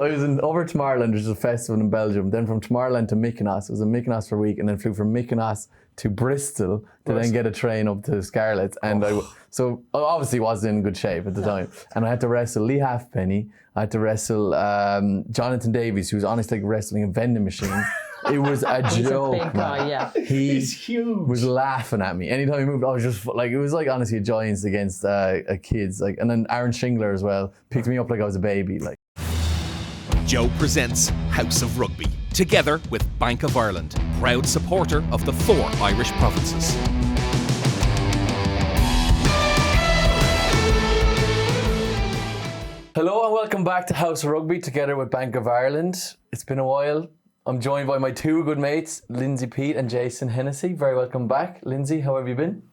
I was over Tomorrowland, which is a festival in Belgium. Then from Tomorrowland to Mykonos. I was in Mykonos for a week, and then flew from Mykonos to Bristol to then get a train up to Scarlett. And so I obviously wasn't in good shape at the time. And I had to wrestle Leigh Halfpenny. I had to wrestle Jonathan Davies, who was honestly like wrestling a vending machine. It was a joke. He's a big guy, yeah. He's huge. Was laughing at me anytime he moved. I was just like, it was like honestly a Giants against kids. Like, and then Aaron Shingler as well picked me up like I was a baby. Like. Joe presents House of Rugby, together with Bank of Ireland, proud supporter of the 4 Irish provinces. Hello and welcome back to House of Rugby, together with Bank of Ireland. It's been a while. I'm joined by my two good mates, Lindsay Peat and Jason Hennessy. Very welcome back. Lindsay, how have you been?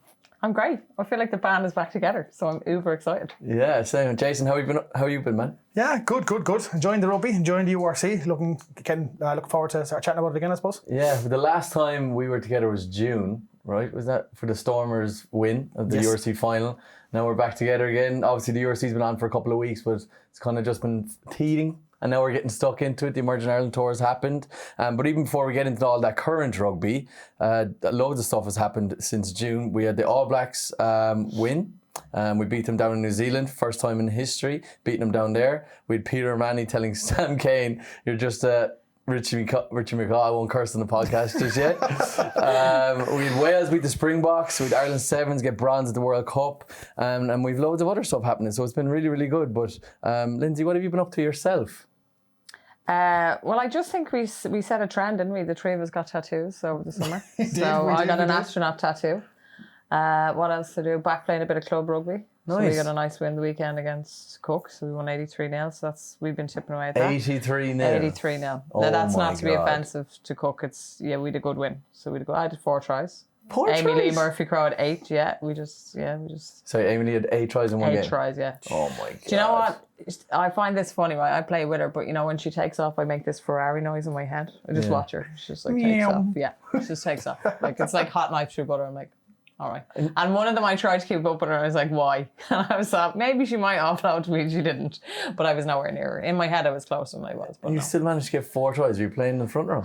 I'm great. I feel like the band is back together, so I'm uber excited. Yeah, same. Jason, how have you been, man? Yeah, good. Enjoying the rugby, enjoying the URC. Looking forward to start chatting about it again, I suppose. Yeah, the last time we were together was June, right? Was that for the Stormers' win of the URC final? Now we're back together again. Obviously, the URC's been on for a couple of weeks, but it's kind of just been teething. And now we're getting stuck into it. The Emerging Ireland Tour has happened. But even before we get into all that current rugby, loads of stuff has happened since June. We had the All Blacks win. We beat them down in New Zealand, first time in history, beating them down there. We had Peter O'Mahony telling Sam Cane, you're just Richie McCaw, I won't curse on the podcast just yet. We had Wales beat the Springboks. We had Ireland Sevens get bronze at the World Cup. And we've loads of other stuff happening. So it's been really, really good. But Lindsay, what have you been up to yourself? Well, I just think we set a trend, didn't we? The three of us got tattoos over the summer. I got an astronaut tattoo. What else to do? Back playing a bit of club rugby. Nice. So we got a nice win the weekend against Cook. So we won 83-0. So we've been chipping away at that. 83-0. 83-0. Oh, now that's not to be God. offensive to Cook. We had a good win. So I did 4 tries. Amy Lee Murphy-Crowe had 8. Yeah, we just. So Amy Lee had 8 tries in one game. 8 tries, yeah. Oh my God. Do you know what? I find this funny, right? I play with her, but when she takes off, I make this Ferrari noise in my head. I just watch her. She just takes off. Yeah, she just takes off. Like it's like hot knife through butter. I'm like, all right. And one of them I tried to keep up with her. I was like, why? And I was thought maybe she might offload to me. She didn't, but I was nowhere near her. In my head, I was closer than I was. But you still managed to get 4 tries. Were you playing in the front row?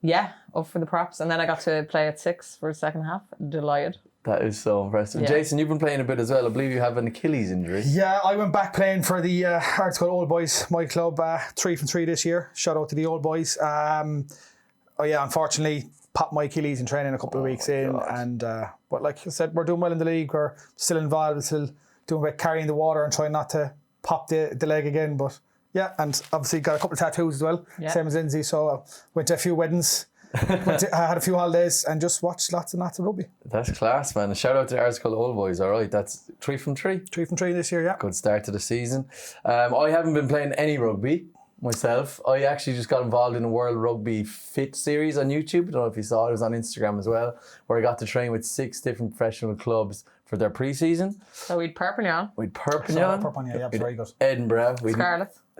Yeah, up for the props, and then I got to play at 6 for the second half. Delighted. That is so impressive. Yeah. Jason, you've been playing a bit as well. I believe you have an Achilles injury. Yeah, I went back playing for the Arts Called Old Boys, my club, 3 from 3 this year. Shout out to the Old Boys. Unfortunately, popped my Achilles in training a couple of weeks in. God. And but like I said, we're doing well in the league. We're still involved, still doing about carrying the water and trying not to pop the leg again. But yeah, and obviously got a couple of tattoos as well, same as Lindsay. So went to a few weddings. I had a few holidays and just watched lots and lots of rugby. That's class, man. A shout out to the Arts Called Old Boys. All right, that's 3 from 3. 3 from 3 this year, yeah. Good start to the season. I haven't been playing any rugby myself. I actually just got involved in a World Rugby Fit series on YouTube. I don't know if you saw it. It was on Instagram as well, where I got to train with 6 different professional clubs for their pre-season. So we'd Perpignan. Yeah, very good. Edinburgh.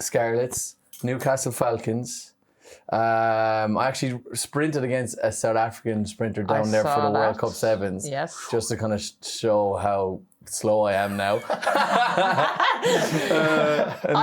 Scarlets. Newcastle Falcons. I actually sprinted against a South African sprinter down there for the World Cup Sevens. Yes. Just to kind of show how slow I am now. I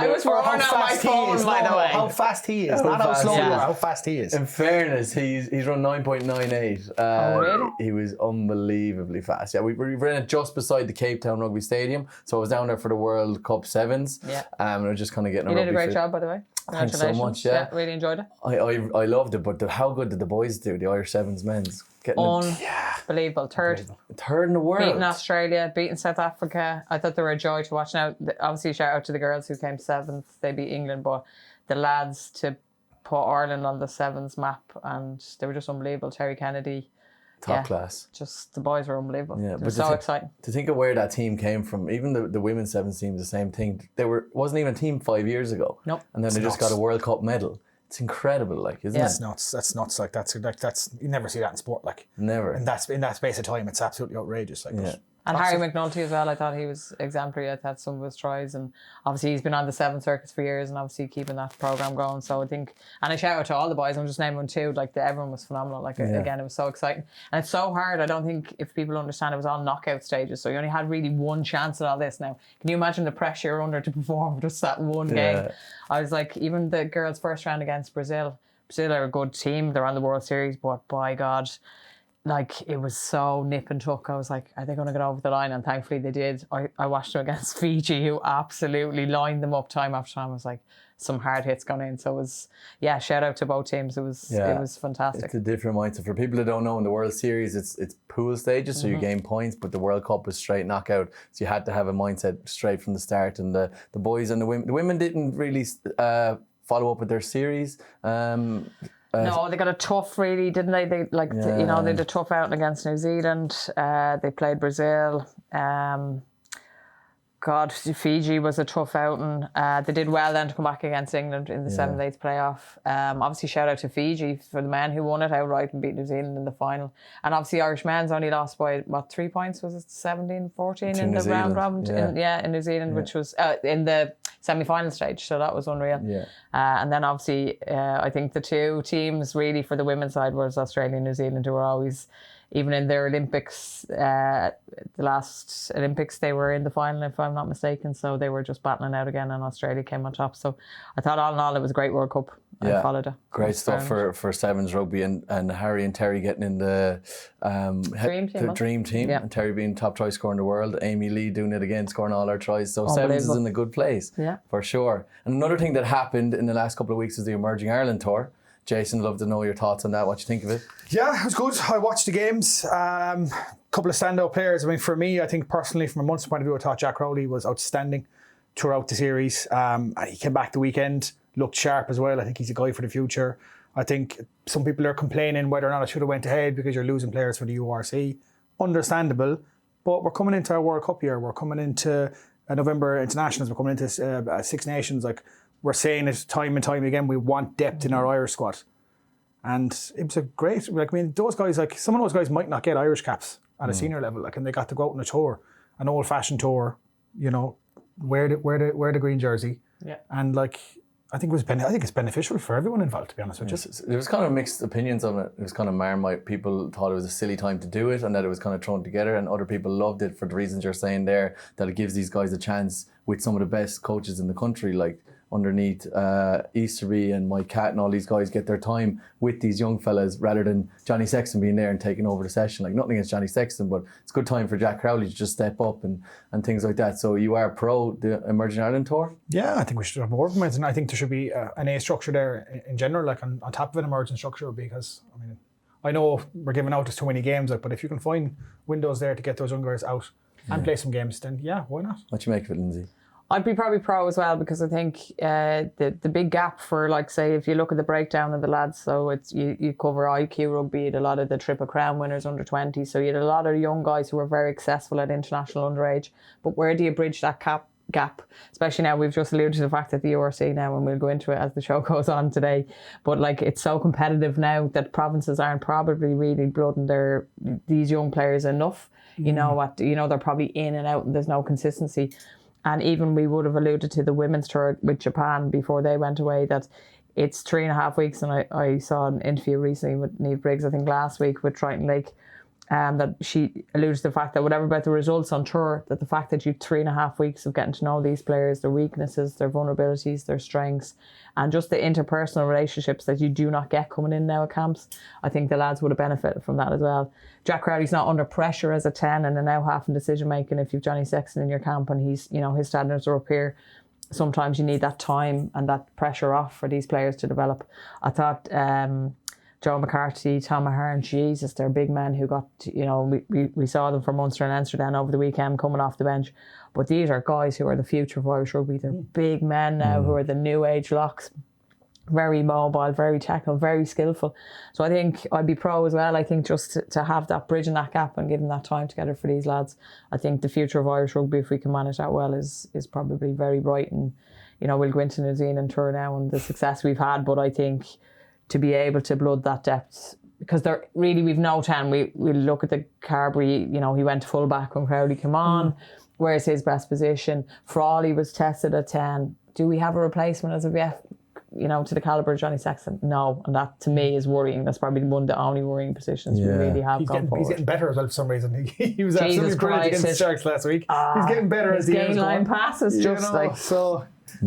was worn on my phone, by the way. How fast he is. Not how slow you are, how fast he is. In fairness, he's run 9.98. Oh, really? He was unbelievably fast. Yeah, we ran it just beside the Cape Town Rugby Stadium. So I was down there for the World Cup Sevens. Yeah. And I was just kind of getting a You rugby did a great fit. job, by the way. Thanks so much, yeah. Really enjoyed it. I loved it, but how good did the boys do, the Irish Sevens men's? Unbelievable. Third in the world. Beating Australia, beating South Africa. I thought they were a joy to watch. Now, obviously, shout out to the girls who came 7th. They beat England, but the lads to put Ireland on the Sevens map, and they were just unbelievable. Terry Kennedy. Top class. Just the boys were unbelievable. Yeah, but so exciting. To think of where that team came from, even the women's Sevens team, the same thing. Wasn't even a team 5 years ago. Nope. And then they just got a World Cup medal. It's incredible, isn't it? That's nuts. Like that's you never see that in sport, like. Never. In that space of time, it's absolutely outrageous. Like, yeah. And Harry McNulty as well, I thought he was exemplary. I thought some of his tries, and obviously he's been on the Seven Circuits for years and obviously keeping that programme going. So I think, and a shout out to all the boys, I'm just naming one too, like everyone was phenomenal. Like again, it was so exciting. And it's so hard, I don't think if people understand, it was all knockout stages. So you only had really one chance at all this now. Can you imagine the pressure you're under to perform just that one game? I was like, even the girls' first round against Brazil are a good team. They're on the World Series, but by God, like it was so nip and tuck. I was like, are they going to get over the line? And thankfully they did. I watched them against Fiji, who absolutely lined them up time after time. I was like, some hard hits gone in. So it was, shout out to both teams. It was fantastic. It's a different mindset. For people that don't know, in the World Series, it's pool stages, so you gain points, but the World Cup was straight knockout. So you had to have a mindset straight from the start. And the boys and the women didn't really follow up with their series. No, they got a tough, really, didn't they? They they had a tough outing against New Zealand. They played Brazil. Fiji was a tough outing. They did well then to come back against England in the 7/8 playoff. Obviously, shout out to Fiji for the men who won it outright and beat New Zealand in the final. And obviously, Irish men's only lost by, 3 points? Was it 17-14 in the round robin? In New Zealand, which was in the semi-final stage. So that was unreal. And then obviously, I think the two teams really for the women's side was Australia and New Zealand, who were always, even in their Olympics, the last Olympics, they were in the final, if I'm not mistaken. So they were just battling out again, and Australia came on top. So I thought all in all, it was a great World Cup. I followed it. Great stuff for Sevens rugby, and Harry and Terry getting in the dream team. And Terry being top try scorer in the world. Amy Leigh doing it again, scoring all her tries. So Sevens is in a good place, for sure. And another thing that happened in the last couple of weeks is the Emerging Ireland Tour. Jason, I'd love to know your thoughts on that. What you think of it? Yeah, it was good. I watched the games. Couple of standout players. I mean, for me, I think personally, from a Munster point of view, I thought Jack Crowley was outstanding throughout the series. And he came back the weekend, looked sharp as well. I think he's a guy for the future. I think some people are complaining whether or not I should have went ahead because you're losing players for the URC. Understandable, but we're coming into our World Cup year. We're coming into November internationals. We're coming into Six Nations. Like, we're saying it time and time again, we want depth in our Irish squad. And it was a great, those guys, some of those guys might not get Irish caps at a senior level, and they got to go out on a tour, an old-fashioned tour, wear the green jersey. Yeah. And I think it's beneficial for everyone involved, to be honest with you. There was kind of mixed opinions on it. It was kind of Marmite. People thought it was a silly time to do it and that it was kind of thrown together, and other people loved it for the reasons you're saying there, that it gives these guys a chance with some of the best coaches in the country, like underneath Easterby and Mike Catt and all these guys, get their time with these young fellas rather than Johnny Sexton being there and taking over the session. Like, nothing against Johnny Sexton, but it's a good time for Jack Crowley to just step up and things like that. So you are pro the Emerging Ireland Tour? Yeah, I think we should have more of them, and I think there should be an A structure there in general, on top of an emerging structure, because I know we're giving out just too many games, but if you can find windows there to get those young guys out and play some games, then why not? What do you make of it, Lindsay? I'd be probably pro as well, because I think the big gap for, say, if you look at the breakdown of the lads, so it's you cover IQ rugby, a lot of the Triple Crown winners under 20, so you had a lot of young guys who were very successful at international underage. But where do you bridge that gap? Especially now, we've just alluded to the fact that the URC now, and we'll go into it as the show goes on today, but it's so competitive now that provinces aren't probably really blooding these young players enough. They're probably in and out and there's no consistency. And even we would have alluded to the women's tour with Japan before they went away, that it's 3.5 weeks. And I saw an interview recently with Niamh Briggs, I think last week, with Triton Lake, that she alluded to the fact that whatever about the results on tour, that the fact that you 3.5 weeks of getting to know these players, their weaknesses, their vulnerabilities, their strengths, and just the interpersonal relationships that you do not get coming in now at camps, I think the lads would have benefited from that as well. Jack Crowley's not under pressure as a 10 and a now half in decision making. If you've Johnny Sexton in your camp and he's, his standards are up here, sometimes you need that time and that pressure off for these players to develop. I thought Joe McCarthy, Tom Ahern, Jesus, they're big men who got, we saw them for Munster and Leinster then over the weekend coming off the bench. But these are guys who are the future of Irish rugby. They're big men now who are the new age locks. Very mobile, very technical, very skillful. So I think I'd be pro as well. I think just to have that bridge in that gap and giving that time together for these lads, I think the future of Irish rugby, if we can manage that well, is probably very bright. And, we'll go into New Zealand tour now and the success we've had. But I think to be able to blood that depth because they're really, we've no 10. We look at the Carberry, you know, he went to full back when Crowley came on. Where's his best position? Frawley was tested at 10. Do we have a replacement as of yet, you know, to the calibre of Johnny Sexton? No. And that, to me, is worrying. That's probably one of the only worrying positions we really have He's getting better as well for some reason. He was absolutely brilliant against the Sharks last week. He's getting better as the years go on. His gain line passes just like... So...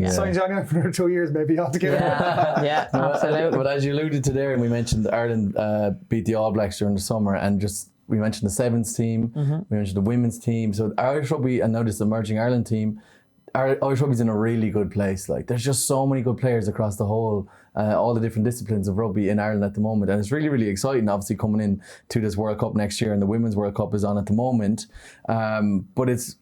Sign Johnny up for another 2 years maybe altogether. Yeah, absolutely. But as you alluded to there, and we mentioned Ireland beat the All Blacks during the summer, and just we mentioned the Sevens team, we mentioned the women's team. So Irish rugby, and now this emerging Ireland team, Irish rugby's in a really good place. Like there's just so many good players across the whole, all the different disciplines of rugby in Ireland at the moment, and it's really, really exciting. Obviously coming in to this World Cup next year, and the Women's World Cup is on at the moment. But it's.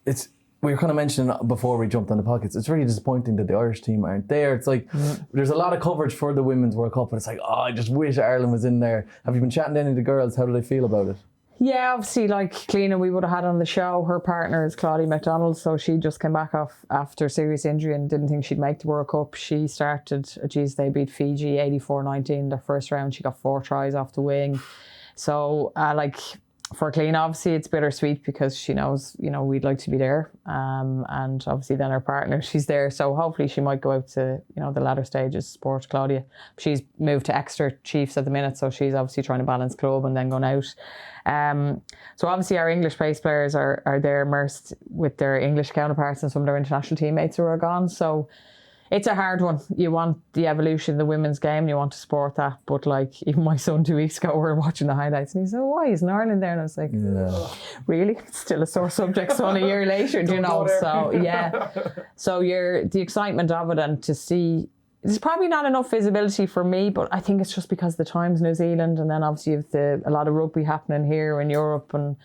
We were kind of mentioning before we jumped on the podcast, it's really disappointing that the Irish team aren't there. It's like, there's a lot of coverage for the Women's World Cup, but it's like, oh, I just wish Ireland was in there. Have you been chatting to any of the girls? How do they feel about it? Yeah, obviously, like Cleena, we would have had on the show. Her partner is Claudia McDonald, so she just came back off after serious injury and didn't think she'd make the World Cup. She started, they beat Fiji 84-19 their first round. She got 4 tries off the wing. So, for Cleena, obviously, it's bittersweet because she knows, you know, we'd like to be there. And obviously then her partner, she's there. So hopefully she might go out to, you know, the latter stages, support Claudia. She's moved to Exeter Chiefs at the minute, so she's obviously trying to balance club and then going out. So obviously our English base players are there immersed with their English counterparts and some of their international teammates who are gone. So it's a hard one. You want the evolution of the women's game, you want to support that. But like, even my son 2 weeks ago, we were watching the highlights and he said, why isn't Ireland there? And I was like, really? It's still a sore subject, son, a year later, do you know? So, yeah. So the excitement of it, and to see, there's probably not enough visibility for me, but I think it's just because the times New Zealand, and then obviously you have a lot of rugby happening here in Europe. And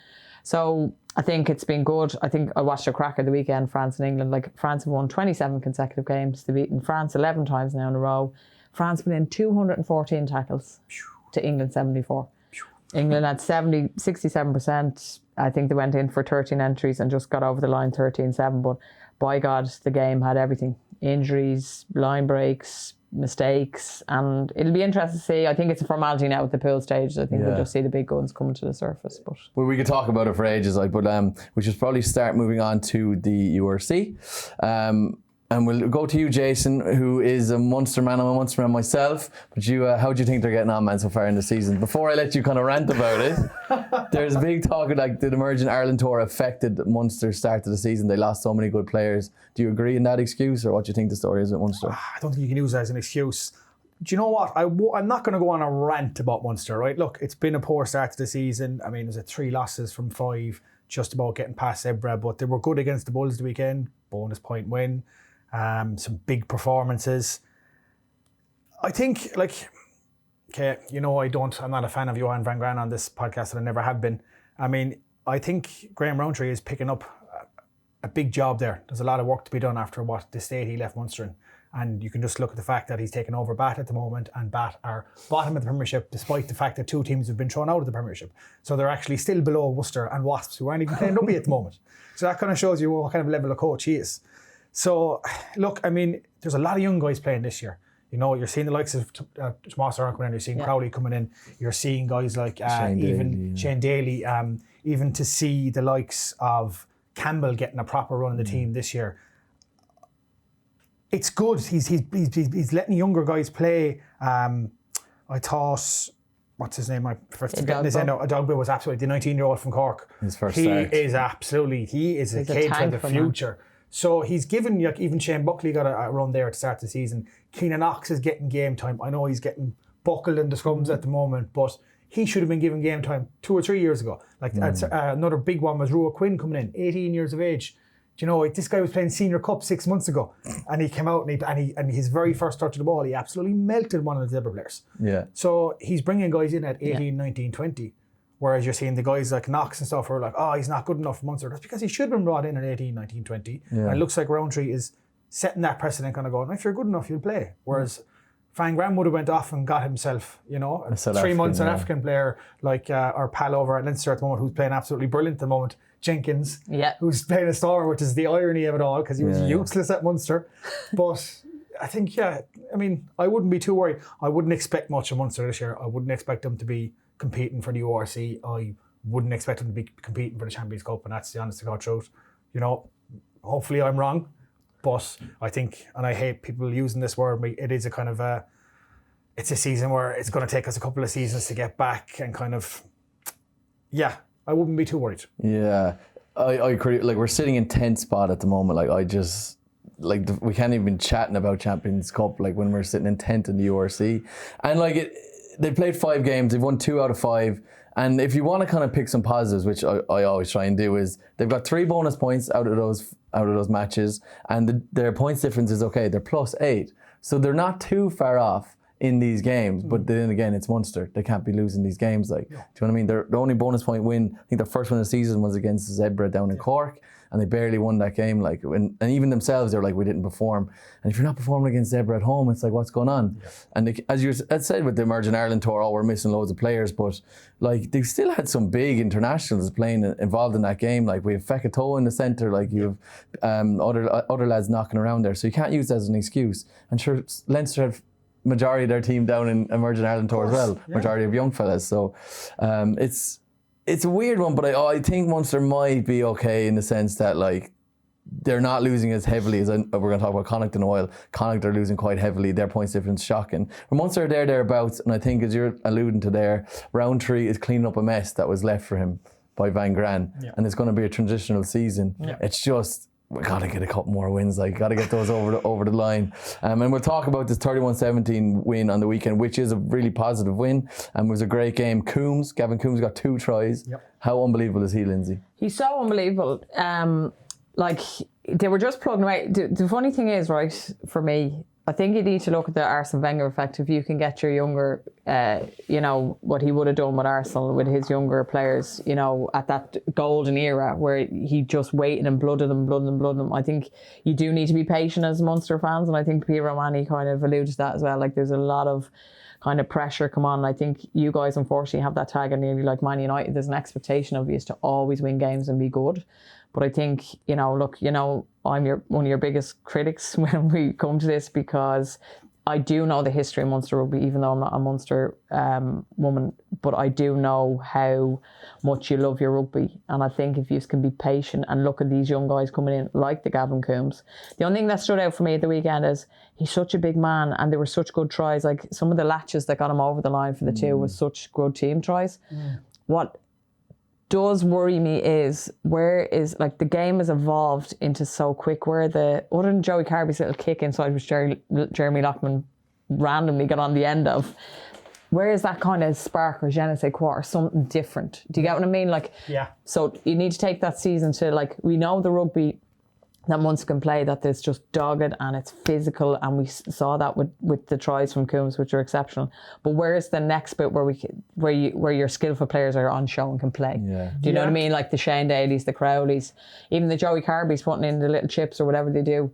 so I think it's been good. I think I watched a cracker the weekend, France and England. Like, France have won 27 consecutive games. They've beaten France 11 times now in a row. France went in 214 tackles to England 74. England had 67%. I think they went in for 13 entries and just got over the line 13-7. But by God, the game had everything. Injuries, line breaks, mistakes, and it'll be interesting to see. I think it's a formality now at the pool stage. I think we'll just see the big guns coming to the surface. But well, we could talk about it for ages, but we should probably start moving on to the URC. And we'll go to you, Jason, who is a Munster man. I'm a Munster man myself. But how do you think they're getting on, man, so far in the season? Before I let you kind of rant about it, there's a big talk of like the Emerging Ireland Tour affected Munster's start to the season. They lost so many good players. Do you agree in that excuse, or what do you think the story is at Munster? I don't think you can use that as an excuse. Do you know what? I'm not going to go on a rant about Munster, right? Look, it's been a poor start to the season. I mean, there's 3 losses from 5, just about getting past Ebra, but they were good against the Bulls the weekend. Bonus point win. Some big performances. I think, I'm not a fan of Johan van Graan on this podcast, and I never have been. I mean, I think Graham Rowntree is picking up a big job there. There's a lot of work to be done after the state he left Munster in. And you can just look at the fact that he's taken over Bat at the moment, and Bat are bottom of the Premiership, despite the fact that 2 teams have been thrown out of the Premiership. So they're actually still below Worcester and Wasps, who aren't even playing rugby at the moment. So that kind of shows you what kind of level of coach he is. So, look, I mean, there's a lot of young guys playing this year. You know, you're seeing the likes of Tomas coming in, you're seeing Crowley coming in, you're seeing guys like Shane Daly, even to see the likes of Campbell getting a proper run in the team this year. It's good. He's letting younger guys play. I thought, what's his name? Adogbe was absolutely the 19-year-old from Cork. His first start. He is a kid for the future. So he's given, even Shane Buckley got a run there to start the season. Keenan Knox is getting game time. I know he's getting buckled in the scrums at the moment, but he should have been given game time 2 or 3 years ago. Another big one was Rua Quinn coming in, 18 years of age. Do you know, this guy was playing Senior Cup 6 months ago, and he came out and his very first touch of the ball, he absolutely melted one of the Zebra players. Yeah. So he's bringing guys in at 18, 19, 20. Whereas you're seeing the guys like Knox and stuff who are like, oh, he's not good enough for Munster. That's because he should have been brought in at 18, 19, 20. Yeah. And it looks like Rowntree is setting that precedent, kind of going, if you're good enough, you'll play. Whereas Van Graham would have went off and got himself, 3 months an African player like our pal over at Leinster at the moment, who's playing absolutely brilliant at the moment, Jenkins, who's playing a star, which is the irony of it all, because he was useless at Munster. But I think, I wouldn't be too worried. I wouldn't expect much of Munster this year. I wouldn't expect them to be competing for the URC. I wouldn't expect them to be competing for the Champions Cup, and that's the honest to God truth. You know, hopefully I'm wrong, but I think, and I hate people using this word, it is a kind of it's a season where it's going to take us a couple of seasons to get back, and kind of, yeah, I wouldn't be too worried. Yeah, I agree. Like, we're sitting in 10th spot at the moment. Like, we can't even be chatting about Champions Cup, like, when we're sitting in 10th in the URC. And like, they played 5 games, they've won 2 out of 5. And if you want to kind of pick some positives, which I always try and do, is they've got 3 bonus points out of those matches, and their points difference is okay. They're +8, so they're not too far off in these games. But then again, it's Munster. They can't be losing these games. Like, do you know what I mean? Their only bonus point win, I think their first win of the season was against Zebra down in Cork, and they barely won that game. Like, and even themselves, they're like, we didn't perform. And if you're not performing against Zebra at home, it's like, what's going on? Yeah. And as you had said with the Emerging Ireland tour, we're missing loads of players, but like, they've still had some big internationals involved in that game. Like, we have Fekatoa in the centre, like, you have other lads knocking around there, so you can't use that as an excuse. And sure, Leinster have majority of their team down in Emerging Ireland tour as well, majority of young fellas. So it's a weird one, but I think Munster might be okay in the sense that, like, they're not losing as heavily as we're going to talk about Connacht in a while. Connacht are losing quite heavily. Their points difference shocking. But Munster are thereabouts, and I think, as you're alluding to there, Roundtree is cleaning up a mess that was left for him by Van Gran, and it's going to be a transitional season. It's just, we got to get a couple more wins, like, got to get those over the line. And we'll talk about this 31-17 win on the weekend, which is a really positive win, and was a great game. Gavin Coombs got 2 tries. How unbelievable is he, Lindsay? He's so unbelievable. Like, they were just plugging away. The funny thing is, right, for me, I think you need to look at the Arsene Wenger effect. If you can get your younger, you know, what he would have done with Arsenal, with his younger players, you know, at that golden era where he just waited and blooded them. I think you do need to be patient as Munster fans, and I think Peter O'Mahony kind of alluded to that as well. Like, there's a lot of kind of pressure come on. I think you guys unfortunately have that tag, and nearly like Man United, there's an expectation of you to always win games and be good. But I think, you know, look, you know, I'm one of your biggest critics when we come to this, because I do know the history of Munster rugby, even though I'm not a Munster woman, but I do know how much you love your rugby. And I think if you can be patient and look at these young guys coming in, like the Gavin Coombs. The only thing that stood out for me at the weekend is he's such a big man, and they were such good tries. Like, some of the latches that got him over the line for the 2 was such good team tries. What does worry me is, where is, like, the game has evolved into so quick, where other than Joey Carby's little kick inside, which Jeremy Lockman randomly got on the end of, where is that kind of spark or je ne sais quoi, or something different? Do you get what I mean? Like, so you need to take that season to, like, we know the rugby that Munster can play, that it's just dogged and it's physical, and we saw that with the tries from Coombs, which are exceptional. But where is the next bit where your skillful players are on show and can play? Do you know what I mean? Like the Shane Daly's, the Crowleys, even the Joey Carby's putting in the little chips or whatever they do.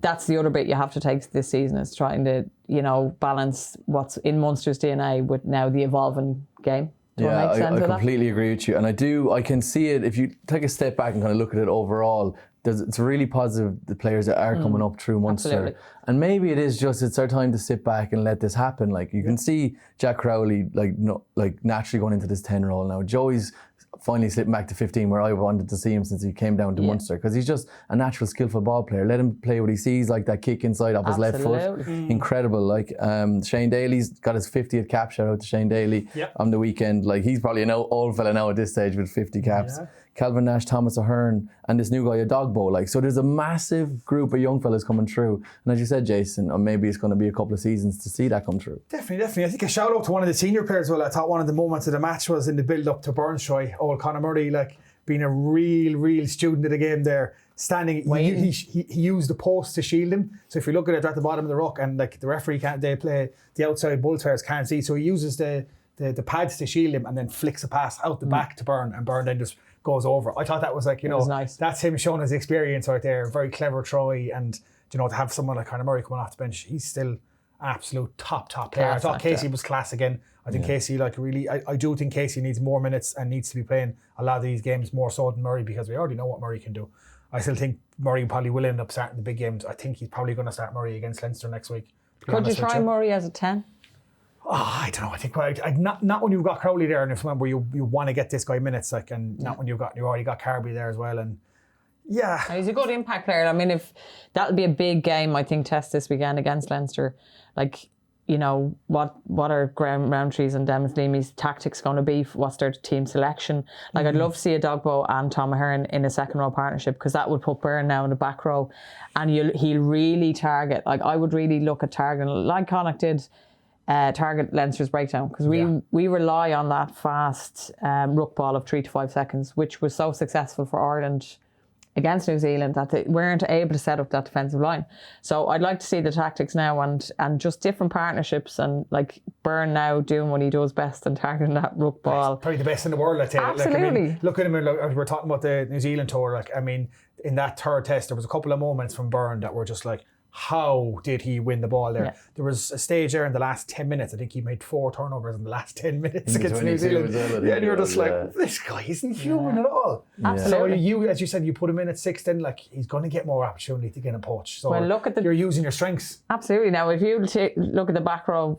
That's the other bit you have to take this season, is trying to, you know, balance what's in Munster's DNA with now the evolving game. I completely agree with you, and I can see it. If you take a step back and kind of look at it overall, it's really positive, the players that are coming up through Munster. Absolutely. And maybe it is just, it's our time to sit back and let this happen. Like, you can see Jack Crowley like naturally going into this 10 role now. Joey's finally slipping back to 15, where I wanted to see him since he came down to Munster, because he's just a natural skillful ball player. Let him play what he sees, like that kick inside off his left foot. Incredible. Like, Shane Daly's got his 50th cap. Shout out to Shane Daly on the weekend. Like, he's probably an old fella now at this stage with 50 caps. Calvin Nash, Thomas O'Hearn, and this new guy, a Dogbo. Like, so there's a massive group of young fellas coming through. And as you said, Jason, maybe it's going to be a couple of seasons to see that come through. Definitely. I think a shout out to one of the senior players. Well, I thought one of the moments of the match was in the build up to Burnstroy. Old Conor Murray, like, being a real student of the game there. Standing, he used the post to shield him. So if you look at it at the bottom of the ruck, and like the referee can't, they play the outside bull players can't see. So he uses the pads to shield him, and then flicks a pass out the back to Byrne, and Byrne then just goes over. I thought that was, like, you know, nice. That's him showing his experience right there. Very clever try, and, you know, to have someone like Conor Murray coming off the bench, he's still absolute top player. I thought Casey was class again. I think Casey, like, really, I do think Casey needs more minutes and needs to be playing a lot of these games more so than Murray, because we already know what Murray can do. I still think Murray probably will end up starting the big games. I think he's probably going to start Murray against Leinster next week. Could you try Murray as a 10? I don't know. I think not when you've got Crowley there, and if where you want to get this guy minutes, like, and not when you already got Carby there as well, and yeah, he's a good impact player. I mean, if that'll be a big game, I think, test this weekend against Leinster. Like, you know, what are Graham Roundtree's and Demis Leamy's tactics going to be? What's their team selection? Like, I'd love to see a Dogbo and Tom Ahern in a second row partnership, because that would put Byrne now in the back row, and he'll really target. Like, I would really look at targeting, like Connacht did, target Leinster's breakdown, because we rely on that fast ruck ball of 3 to 5 seconds, which was so successful for Ireland against New Zealand, that they weren't able to set up that defensive line. So I'd like to see the tactics now, and just different partnerships, and like Byrne now doing what he does best and targeting that ruck ball. Probably the best in the world, I'd say. Absolutely. Like, I mean, look at him, as we're talking about the New Zealand tour, like, I mean, in that third test, there was a couple of moments from Byrne that were just like, how did he win the ball there? Yeah. There was a stage there in the last 10 minutes. I think he made 4 turnovers in the last 10 minutes against New Zealand. And you're just like, this guy isn't human at all. Absolutely. So you, as you said, you put him in at 6, then like, he's going to get more opportunity to get a poach. So look at you're using your strengths. Absolutely. Now, if you look at the back row,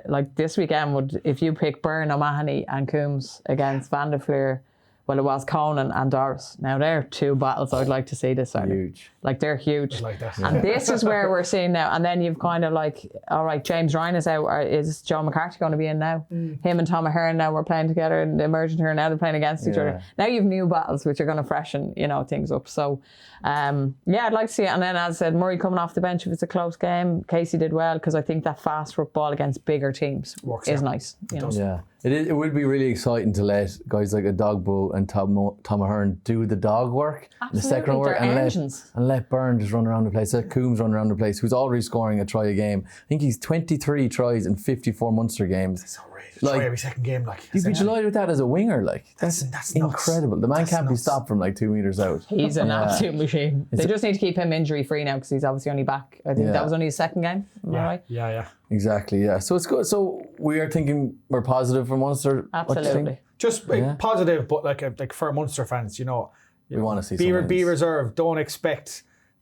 like this weekend, if you pick Byrne, O'Mahony and Coombs against Van der Fleer, well, it was Conan and Doris. Now, they're 2 battles I'd like to see this Saturday. Huge. Like, they're huge. Like that. And this is where we're seeing now. And then you've kind of like, all right, James Ryan is out. Is Joe McCarthy going to be in now? Him and Tom Ahern now were playing together in the emergent here. Now they're playing against each other. Now you've new battles, which are going to freshen, things up. So, I'd like to see it. And then, as I said, Murray coming off the bench if it's a close game. Casey did well, because I think that fast ruck ball against bigger teams is nice. Yeah. It would be really exciting to let guys like a Dogbo and Tom Ahern do the dog work, the second row work, and let Byrne just run around the place, let Coombs run around the place, who's already scoring a try a game. I think he's 23 tries in 54 Munster games. That's outrageous. Like, try every second game, like. You'd be delighted with that as a winger, like. That's incredible. The man can't be stopped from like 2 meters out. He's an absolute machine. They just need to keep him injury free now, because he's obviously only back. I think that was only his second game. Am I right? Yeah. Exactly, yeah. So it's good. So we are thinking we're positive for Munster. Absolutely. Just positive, but like for Munster fans, we want to see be reserved.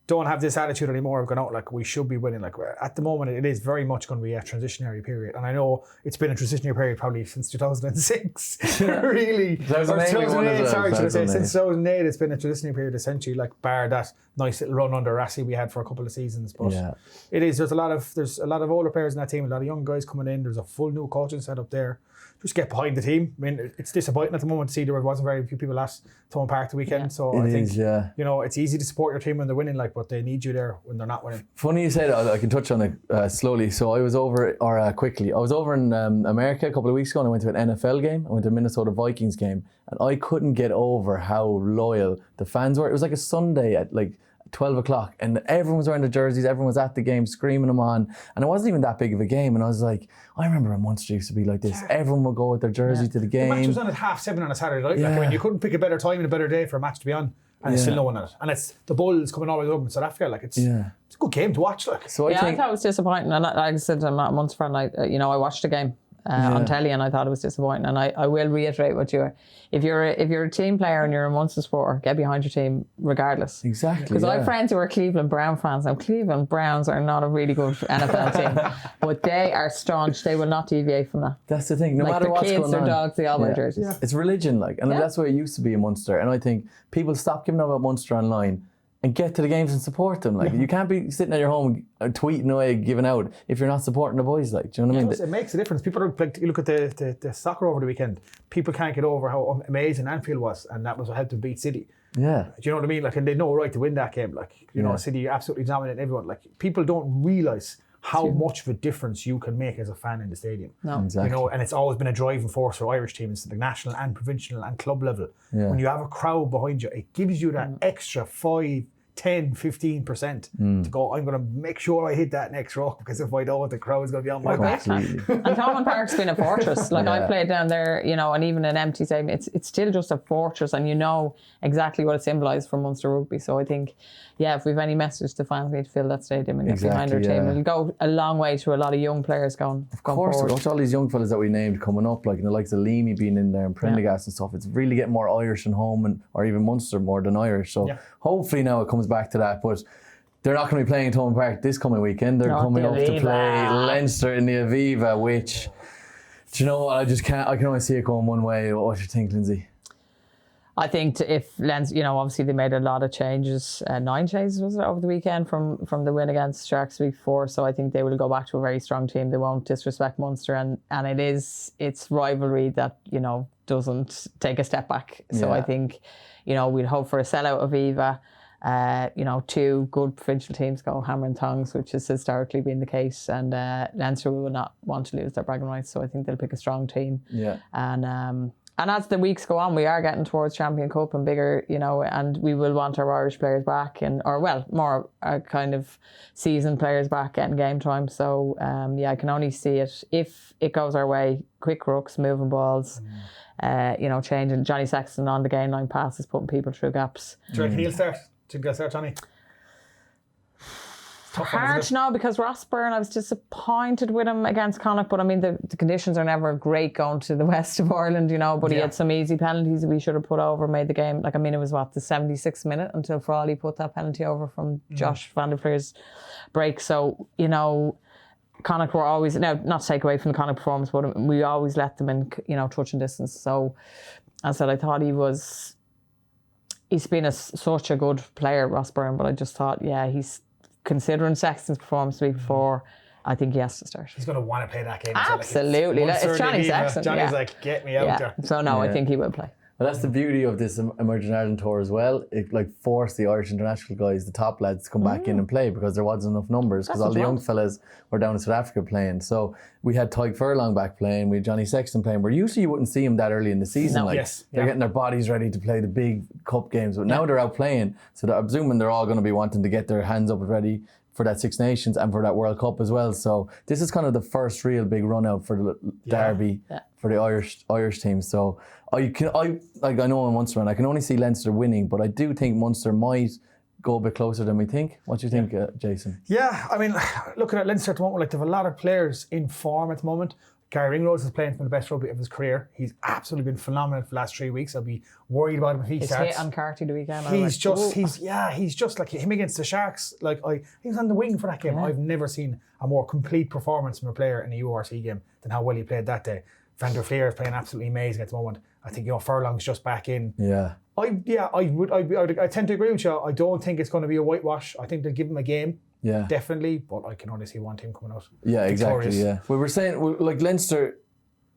Don't have this attitude anymore of going out like we should be winning. Like, at the moment, it is very much going to be a transitionary period, and I know it's been a transitionary period probably since 2006. Really, 2008. Since 2008, it's been a transitionary period essentially. Like, bar that nice little run under Rassie we had for a couple of seasons, but it is. There's a lot of older players in that team, a lot of young guys coming in. There's a full new coaching setup there. Just get behind the team. I mean, it's disappointing at the moment to see there wasn't very few people last Thomond Park the weekend. So I think it's easy to support your team when they're winning, but they need you there when they're not winning. Funny you say that. I can touch on it slowly. So I was over, quickly. I was over in America a couple of weeks ago, and I went to an NFL game. I went to a Minnesota Vikings game, and I couldn't get over how loyal the fans were. It was like a Sunday at like 12 o'clock, and everyone was wearing the jerseys, everyone was at the game screaming them on, and it wasn't even that big of a game, and I was like, I remember when Munster used to be like this. Everyone would go with their jersey to the game. The match was on at 7:30 on a Saturday night. Like, I mean, you couldn't pick a better time and a better day for a match to be on, and there's still no one on it. And it's the Bulls coming all the way over in South Africa. Like, it's a good game to watch. Like, so I thought it was disappointing, and like I said, I'm not a Munster fan. I watched the game on telly, and I thought it was disappointing. And I will reiterate what you are. If you're a team player and you're a Munster supporter, get behind your team regardless. Exactly. Because I have friends who are Cleveland Brown fans. Now, Cleveland Browns are not a really good NFL team, but they are staunch. They will not deviate from that. That's the thing. No matter what's going on, kids or dogs, they all wear jerseys. Yeah. It's religion, and that's what it used to be in Munster. And I think people stop giving up about Munster online and get to the games and support them. Like, you can't be sitting at your home tweeting away, giving out if you're not supporting the boys. Like, do you know what I mean? It makes a difference. People are like, you look at the soccer over the weekend. People can't get over how amazing Anfield was, and that was what helped them beat City. Yeah. Do you know what I mean? Like, and they know right to win that game. Like, City absolutely dominating everyone. Like, people don't realise how much of a difference you can make as a fan in the stadium. No. Exactly. And it's always been a driving force for Irish teams at the national and provincial and club level. Yeah. When you have a crowd behind you, it gives you that extra 5, 10, 15% to go, I'm going to make sure I hit that next row, because if I don't, the crowd's going to be on my back. And Thomond Park's been a fortress. Like, I played down there, and even an empty stadium, it's still just a fortress, and you know exactly what it symbolised for Munster rugby. So I think, if we've any message to fans, we need to fill that stadium and get behind our team. It'll go a long way to a lot of young players going forward. Watch all these young fellas that we named coming up, like the likes of Leigh being in there and Prendergast and stuff. It's really getting more Irish in home, or even Munster more than Irish. So hopefully now it comes back to that. But they're not going to be playing at Thomond Park this coming weekend. They're coming up to play Leinster in the Aviva, which, do you know what? I can only see it going one way. What do you think, Lindsay? I think if Leinster, obviously they made a lot of changes, 9 changes was it over the weekend from the win against Sharks the week before. So I think they will go back to a very strong team. They won't disrespect Munster, and it's rivalry that doesn't take a step back. So I think we'd hope for a sellout of Aviva. 2 good provincial teams go hammer and tongs, which has historically been the case, and Leinster will not want to lose their bragging rights. So I think they'll pick a strong team. Yeah, and as the weeks go on, we are getting towards Champion Cup and bigger, and we will want our Irish players back, more kind of seasoned players back getting game time. So, I can only see it if it goes our way. Quick rucks, moving balls, changing. Johnny Sexton on the game line passes, putting people through gaps. Do you reckon he'll start? Do you think he'll start, Johnny? Hard to know, because Ross Byrne, I was disappointed with him against Connacht, but I mean the conditions are never great going to the west of Ireland, but he had some easy penalties that we should have put over, made the game, it was the 76th minute until Frawley put that penalty over from Josh Van der Fleer's break. So, Connacht were always, now not to take away from the Connacht performance, but we always let them in, touching distance. So I said, I thought he's been such a good player, Ross Byrne, but I just thought, he's, considering Sexton's performance the week before, I think he has to start. He's going to want to play that game. Absolutely. It's Johnny Sexton. Johnny's like, get me out there. So I think he will play. Well, that's the beauty of this Emerging Ireland tour as well. It forced the Irish international guys, the top lads, to come back in and play, because there wasn't enough numbers, because all the young fellas were down in South Africa playing. So we had Tyke Furlong back playing, we had Johnny Sexton playing, where usually you wouldn't see him that early in the season. They're getting their bodies ready to play the big cup games, but now they're out playing. So I'm presuming they're all going to be wanting to get their hands up and ready for that Six Nations and for that World Cup as well. So this is kind of the first real big run out for the derby for the Irish team. So I know in Munster, and I can only see Leinster winning, but I do think Munster might go a bit closer than we think. What do you think, Jason? Yeah, I mean, looking at Leinster at the moment, they have a lot of players in form at the moment. Gary Ringrose is playing from the best rugby of his career. He's absolutely been phenomenal for the last 3 weeks. I'll be worried about him if he starts. His hit on Carty the weekend. He's just like him against the Sharks. He was on the wing for that game. I've never seen a more complete performance from a player in a URC game than how well he played that day. Van der Fleer is playing absolutely amazing at the moment. I think Furlong's just back in. Yeah. I tend to agree with you. I don't think it's going to be a whitewash. I think they'll give him a game. Yeah, definitely, but I can only see one team coming out. Yeah, victorious. Exactly. Yeah, we were saying Leinster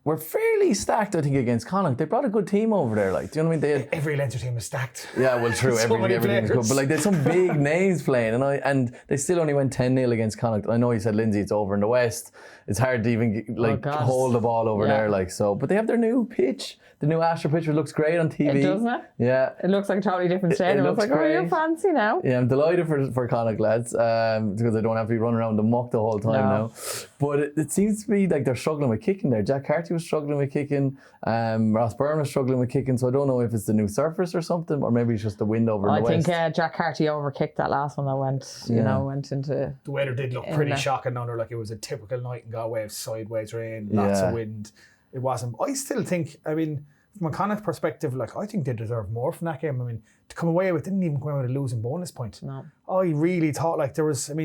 were fairly stacked, I think, against Connacht. They brought a good team over there. Do you know what I mean? Every Leinster team is stacked. Yeah, well, true. Everything is good, but there's some big names playing, and they still only went 10-0 against Connacht. I know you said, Lindsay, it's over in the west. It's hard to even hold the ball over there, but they have their new pitch. The new Astra pitch looks great on TV. It doesn't it? Yeah. It looks like a totally different stadium. It looks like, great. you're fancy now. Yeah, I'm delighted for Connacht lads, because I don't have to be running around the muck the whole time now. But it seems to be like they're struggling with kicking there. Jack Carty was struggling with kicking. Ross Byrne was struggling with kicking. So I don't know if it's the new surface or something, or maybe it's just the wind over in the west. I think Jack Carty overkicked that last one that went into... The weather did look pretty shocking under. It was a typical night in Galway of sideways rain, lots of wind. It wasn't... I still think, from a Connacht perspective, I think they deserve more from that game. To come away with, didn't even come away with a losing bonus point. No. I really thought there was, it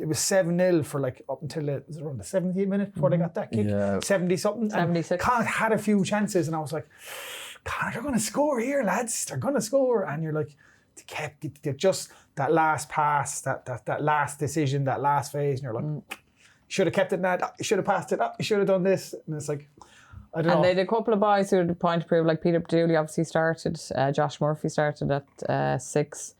was 7-0 for up until was it around the 70th minute before they got that kick? Yeah. 70 something. 76. Connacht had a few chances, and I was like, Connacht are going to score here, lads. They're going to score. And you're like, they just that last pass, that last decision, that last phase, and you're like, you should have kept it in that, you should have passed it up, you should have done this. And it's like, I don't know. And they had a couple of boys who had a point to prove, Peter Bundee obviously started, Josh Murphy started at 6.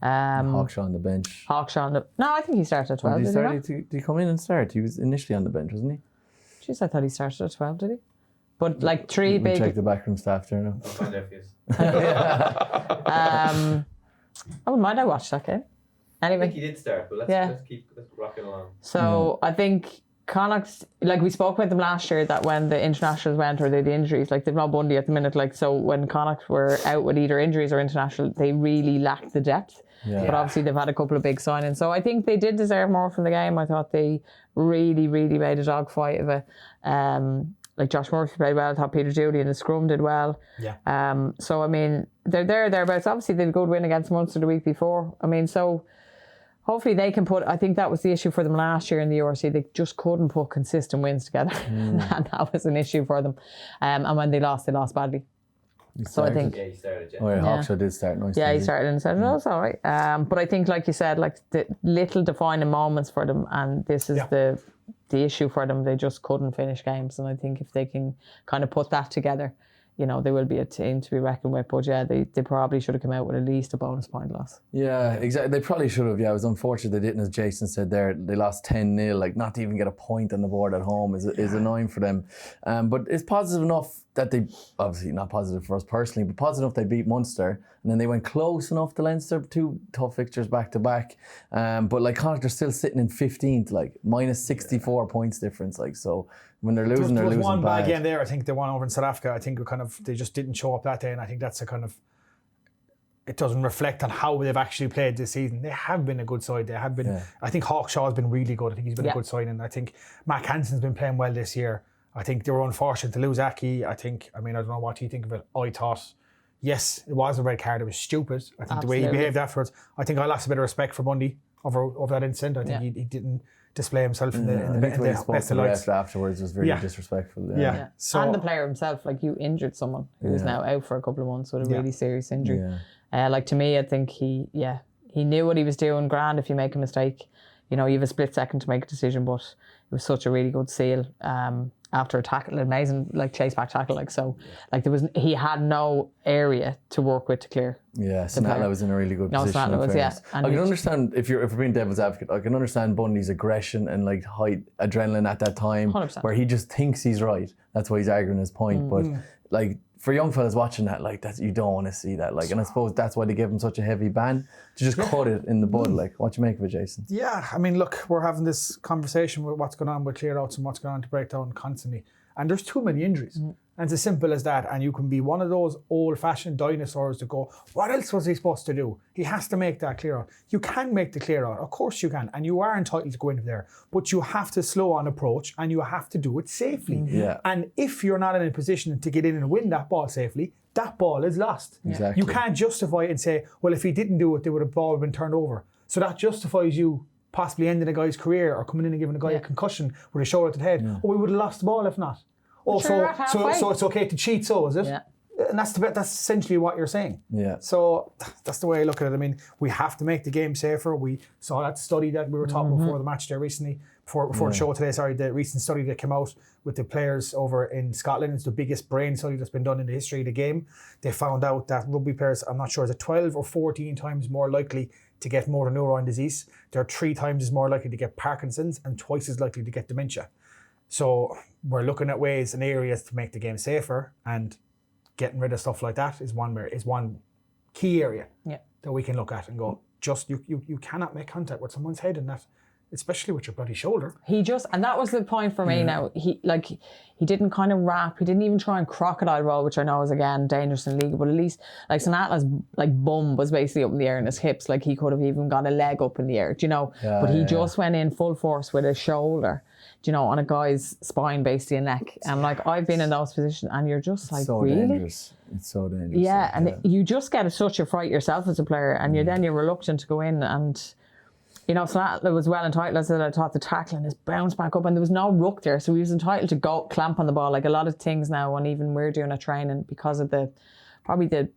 Hawkshaw on the bench. No, I think he started at 12. Did he come in and start? He was initially on the bench, wasn't he? Jeez, I thought he started at 12, did he? But three big... Check the backroom staff there now. I wouldn't mind, I watched that game. Anyway. I think he did start, but let's keep rocking along. So I think Connacht, we spoke about them last year, that when the internationals went, or they had the injuries, they've no Bundee at the minute, so when Connacht were out with either injuries or international, they really lacked the depth. Yeah. But obviously they've had a couple of big signings. So I think they did deserve more from the game. I thought they really, really made a dogfight of it. Josh Murphy played well. I thought Peter Dooley and the scrum did well. Yeah. So, they're thereabouts. Obviously, they had a good win against Munster the week before. So hopefully they can put, I think that was the issue for them last year in the URC. They just couldn't put consistent wins together. And that was an issue for them. And when they lost badly. So I think... Yeah, he started, Oh yeah, Hawkshaw did start nicely. Yeah, he started and said, no, it's all right. But I think, like you said, like the little defining moments for them, and this is the issue for them, they just couldn't finish games. And I think if they can kind of put that together, you know, they will be a team to be reckoned with. But yeah, they probably should have come out with at least a bonus point loss. Yeah, exactly. They probably should have. Yeah, it was unfortunate they didn't, as Jason said there. They lost 10-0. Like, not to even get a point on the board at home is annoying for them. But it's positive enough that they, obviously not positive for us personally, but positive enough they beat Munster. And then they went close enough to Leinster, 2 tough fixtures back to back. But like Connacht are still sitting in 15th, like minus 64 points difference. Like, so when they're losing, they're losing one bad. bad game there. I think they won over in South Africa. I think they just didn't show up that day, and I think that's a kind of, it doesn't reflect on how they've actually played this season. They have been a good side. They have been. Yeah. I think Hawkshaw has been really good. I think he's been a good side, and I think Mac Hansen's been playing well this year. I think they were unfortunate to lose Aki. I don't know what you think of it. I thought, yes, it was a red card. It was stupid. I think the way he behaved afterwards. I think I lost a bit of respect for Bundee over that incident. I think he didn't display himself in the best of lights. Afterwards was very disrespectul. Yeah. So, and the player himself, like, you injured someone who's now out for a couple of months with a really serious injury. Like, to me, I think he knew what he was doing. Grand if you make a mistake, you know, you have a split second to make a decision, but it was such a really good seal after a tackle, amazing like chase back tackle, like, so like he had no area to work with to clear. Yeah, Snatla was in a really good position. Snatla was, I can understand if we're being devil's advocate, I can understand Bundy's aggression and like high adrenaline at that time 100%. Where he just thinks he's right. That's why he's arguing his point. But like, for young fellas watching that, like, that's, you don't want to see that. Like, and I suppose that's why they give him such a heavy ban, to just cut it in the bud. Like, what do you make of it, Jason? Yeah, I mean, look, we're having this conversation with what's going on with clear outs and what's going on to break down constantly. And there's too many injuries. And it's as simple as that. And you can be one of those old-fashioned dinosaurs to go, what else was he supposed to do? He has to make that clear out. You can make the clear out. Of course you can. And you are entitled to go into there. But you have to slow on approach and you have to do it safely. Yeah. And if you're not in a position to get in and win that ball safely, that ball is lost. Exactly. You can't justify it and say, well, if he didn't do it, the ball would have been turned over. So that justifies you possibly ending a guy's career or coming in and giving a guy a concussion with a shoulder to the head. Or we would have lost the ball if not. So it's okay to cheat, so is it? Yeah. And that's essentially what you're saying. Yeah. So that's the way I look at it. I mean, we have to make the game safer. We saw that study that we were talking before the match there recently, before the show today. Sorry, the recent study that came out with the players over in Scotland. It's the biggest brain study that's been done in the history of the game. They found out that rugby players, I'm not sure, is it 12 or 14 times more likely to get motor neuron disease. They're 3 times as more likely to get Parkinson's and twice as likely to get dementia. So we're looking at ways and areas to make the game safer, and getting rid of stuff like that is one key area that we can look at and go, just you cannot make contact with someone's head, and that, especially with your bloody shoulder. And that was the point for me now. He didn't kind of wrap, he didn't even try and crocodile roll, which I know is again dangerous in the league, but at least like Snatla's like bum was basically up in the air and his hips, like he could have even got a leg up in the air, do you know? But he just went in full force with his shoulder, do you know, on a guy's spine, basically a neck. And like, I've been in those positions and you're just like, so really? Dangerous. It's so dangerous. Yeah, and you just get such a fright yourself as a player, and you're reluctant to go in. And you know, Snatla was well entitled. As I said, I thought the tackling is bounced back up, and there was no ruck there, so he was entitled to go clamp on the ball. Like a lot of things now, and even we're doing a training because of probably the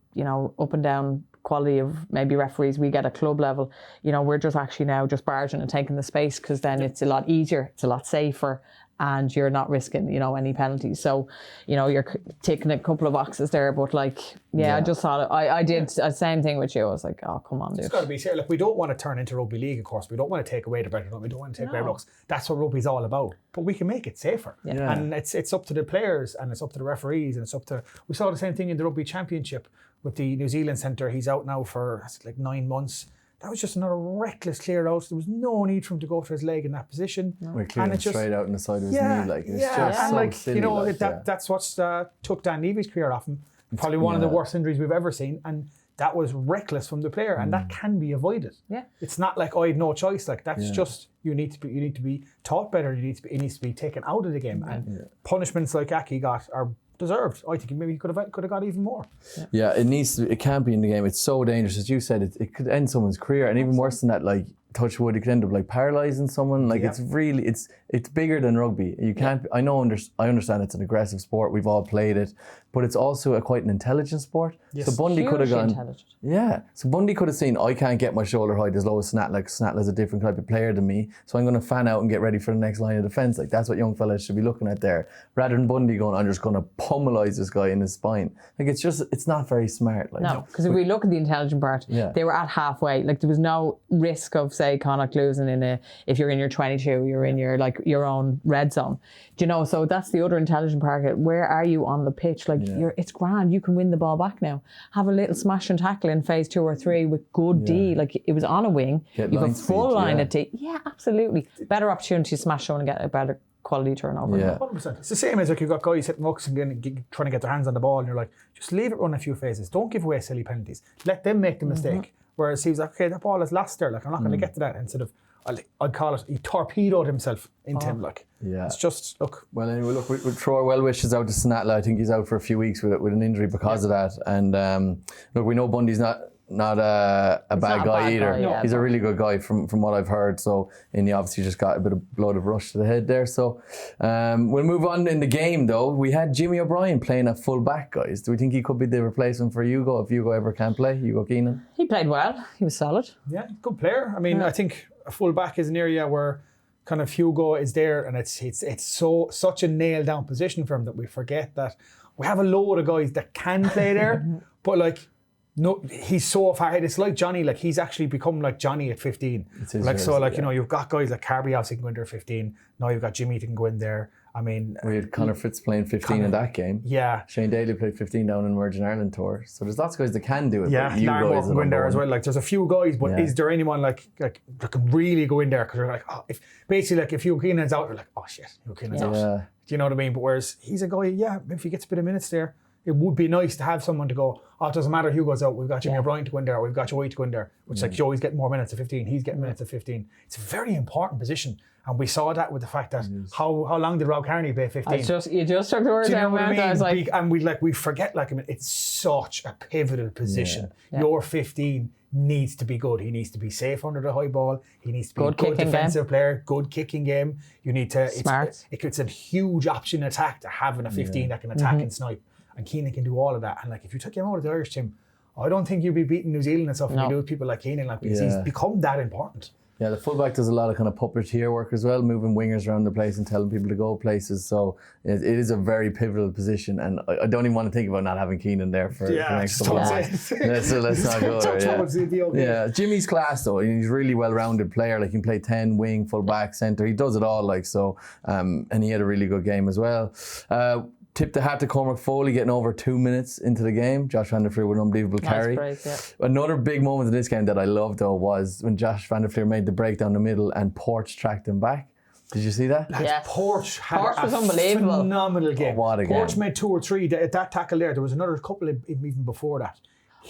up and down quality of maybe referees we get at club level. You know, we're just actually now just barging and taking the space, because then it's a lot easier, it's a lot safer, and you're not risking, any penalties. So, you're ticking a couple of boxes there. But like, I just thought I did the same thing with you. I was like, oh, come on, dude. It's got to be safe. Look, we don't want to turn into rugby league, of course. We don't want to take away the better. We don't want to take away looks. That's what rugby's all about. But we can make it safer. Yeah. And it's up to the players, and it's up to the referees, and it's up to. We saw the same thing in the rugby championship with the New Zealand centre. He's out now for like 9 months. That was just another reckless clear out. There was no need for him to go for his leg in that position. We're clearing straight out in the side of his knee. Like, it's just so silly. That's what's took Dan Levy's career off him. Probably one of the worst injuries we've ever seen. And that was reckless from the player. And that can be avoided. Yeah. It's not like, I had no choice. Like, that's just, you need to be taught better. It needs to be taken out of the game. And punishments like Aki got are deserved. I think maybe he could have got even more. Yeah, it can't be in the game. It's so dangerous. As you said, it could end someone's career, and even worse than that, like, touch wood, you could end up like paralysing someone. Like it's really, it's bigger than rugby. You can't, I understand it's an aggressive sport. We've all played it, but it's also quite an intelligent sport. Yes. So Bundee could have gone, intelligent. so Bundee could have seen, I can't get my shoulder height as low as Snatla. Like Snatla's a different type of player than me. So I'm going to fan out and get ready for the next line of defence. Like that's what young fellas should be looking at there. Rather than Bundee going, I'm just going to pummelize this guy in his spine. Like it's not very smart. Like, No, because if we look at the intelligent part, they were at halfway. Like there was no risk of, say, Connacht losing if you're in your 22, you're in your own red zone. Do you know? So that's the other intelligent part. Where are you on the pitch? Like it's grand. You can win the ball back now. Have a little smash and tackle in phase 2 or 3 with good D. Like it was on a wing. You have a full line of D. Yeah, absolutely. Better opportunity to smash someone and get a better quality turnover. Yeah. 100%. It's the same as like you've got guys hitting rucks and trying to get their hands on the ball, and you're like, just leave it run a few phases. Don't give away silly penalties. Let them make the mistake. Whereas he was like, okay, that ball is lost there. Like I'm not going to get to that. Instead of, I'd call it, he torpedoed himself into him. Like it's just look. Well, anyway, look, we'll throw our well wishes out to Snatla. I think he's out for a few weeks with an injury because of that. And look, we know Bundee's not a bad guy either. He's a really good guy from what I've heard. So, and he obviously just got a bit of blood of rush to the head there. So, we'll move on in the game though. We had Jimmy O'Brien playing at full back, guys. Do we think he could be the replacement for Hugo if Hugo ever can't play? Hugo Keenan? He played well. He was solid. Yeah, good player. I mean, I think a full back is an area where kind of Hugo is there, and it's such a nailed down position for him that we forget that we have a load of guys that can play there, but like. No, he's so far ahead. It's like Johnny. Like he's actually become like Johnny at 15. Like so, like you know, you've got guys like Carby obviously can go in there at 15. Now you've got Jimmy that can go in there. I mean, we had Conor Fitz playing 15 in that game. Yeah, Shane Daly played 15 down in Virgin Ireland tour. So there's lots of guys that can do it. Yeah, Larry Moore can go in there as well. Like there's a few guys, but is there anyone like that can really go in there? Because you're like, oh, if Hugh Keenan's out, you're like, oh shit, Hugh Keenan's out. Do you know what I mean? But whereas he's a guy, if he gets a bit of minutes there. It would be nice to have someone to go, oh, it doesn't matter who goes out. We've got Jimmy O'Brien to go in there. We've got Joe.ie to go in there. Which like Joey's getting more minutes at 15. He's getting minutes at 15. It's a very important position. And we saw that with the fact that how long did Rob Kearney play 15? You just took the words out of my mouth. I was like, and we forget, like, I mean, it's such a pivotal position. Your 15 needs to be good. He needs to be safe under the high ball. He needs to be a good defensive player, good kicking game. You need to, smart. It's a huge option attack to having a 15 that can attack and snipe. And Keenan can do all of that. And like, if you took him out of the Irish team, I don't think you'd be beating New Zealand and stuff if you do with people like Keenan, like, because he's become that important. Yeah, the fullback does a lot of kind of puppeteer work as well, moving wingers around the place and telling people to go places. So it is a very pivotal position, and I don't even want to think about not having Keenan there for the next couple of months. Let's not go there. Yeah, Jimmy's class though. He's a really well-rounded player. Like he can play 10, wing, fullback, centre. He does it all. Like so, and he had a really good game as well. Tip the hat to Cormac Foley getting over 2 minutes into the game. Josh van der Fleer with an unbelievable carry. Break, Another big moment in this game that I loved though was when Josh van der Fleer made the break down the middle and Porch tracked him back. Did you see that? Yes. Porch was unbelievable. Phenomenal game. Oh, what a Porch game. made 2 or 3. That tackle there was another couple even before that.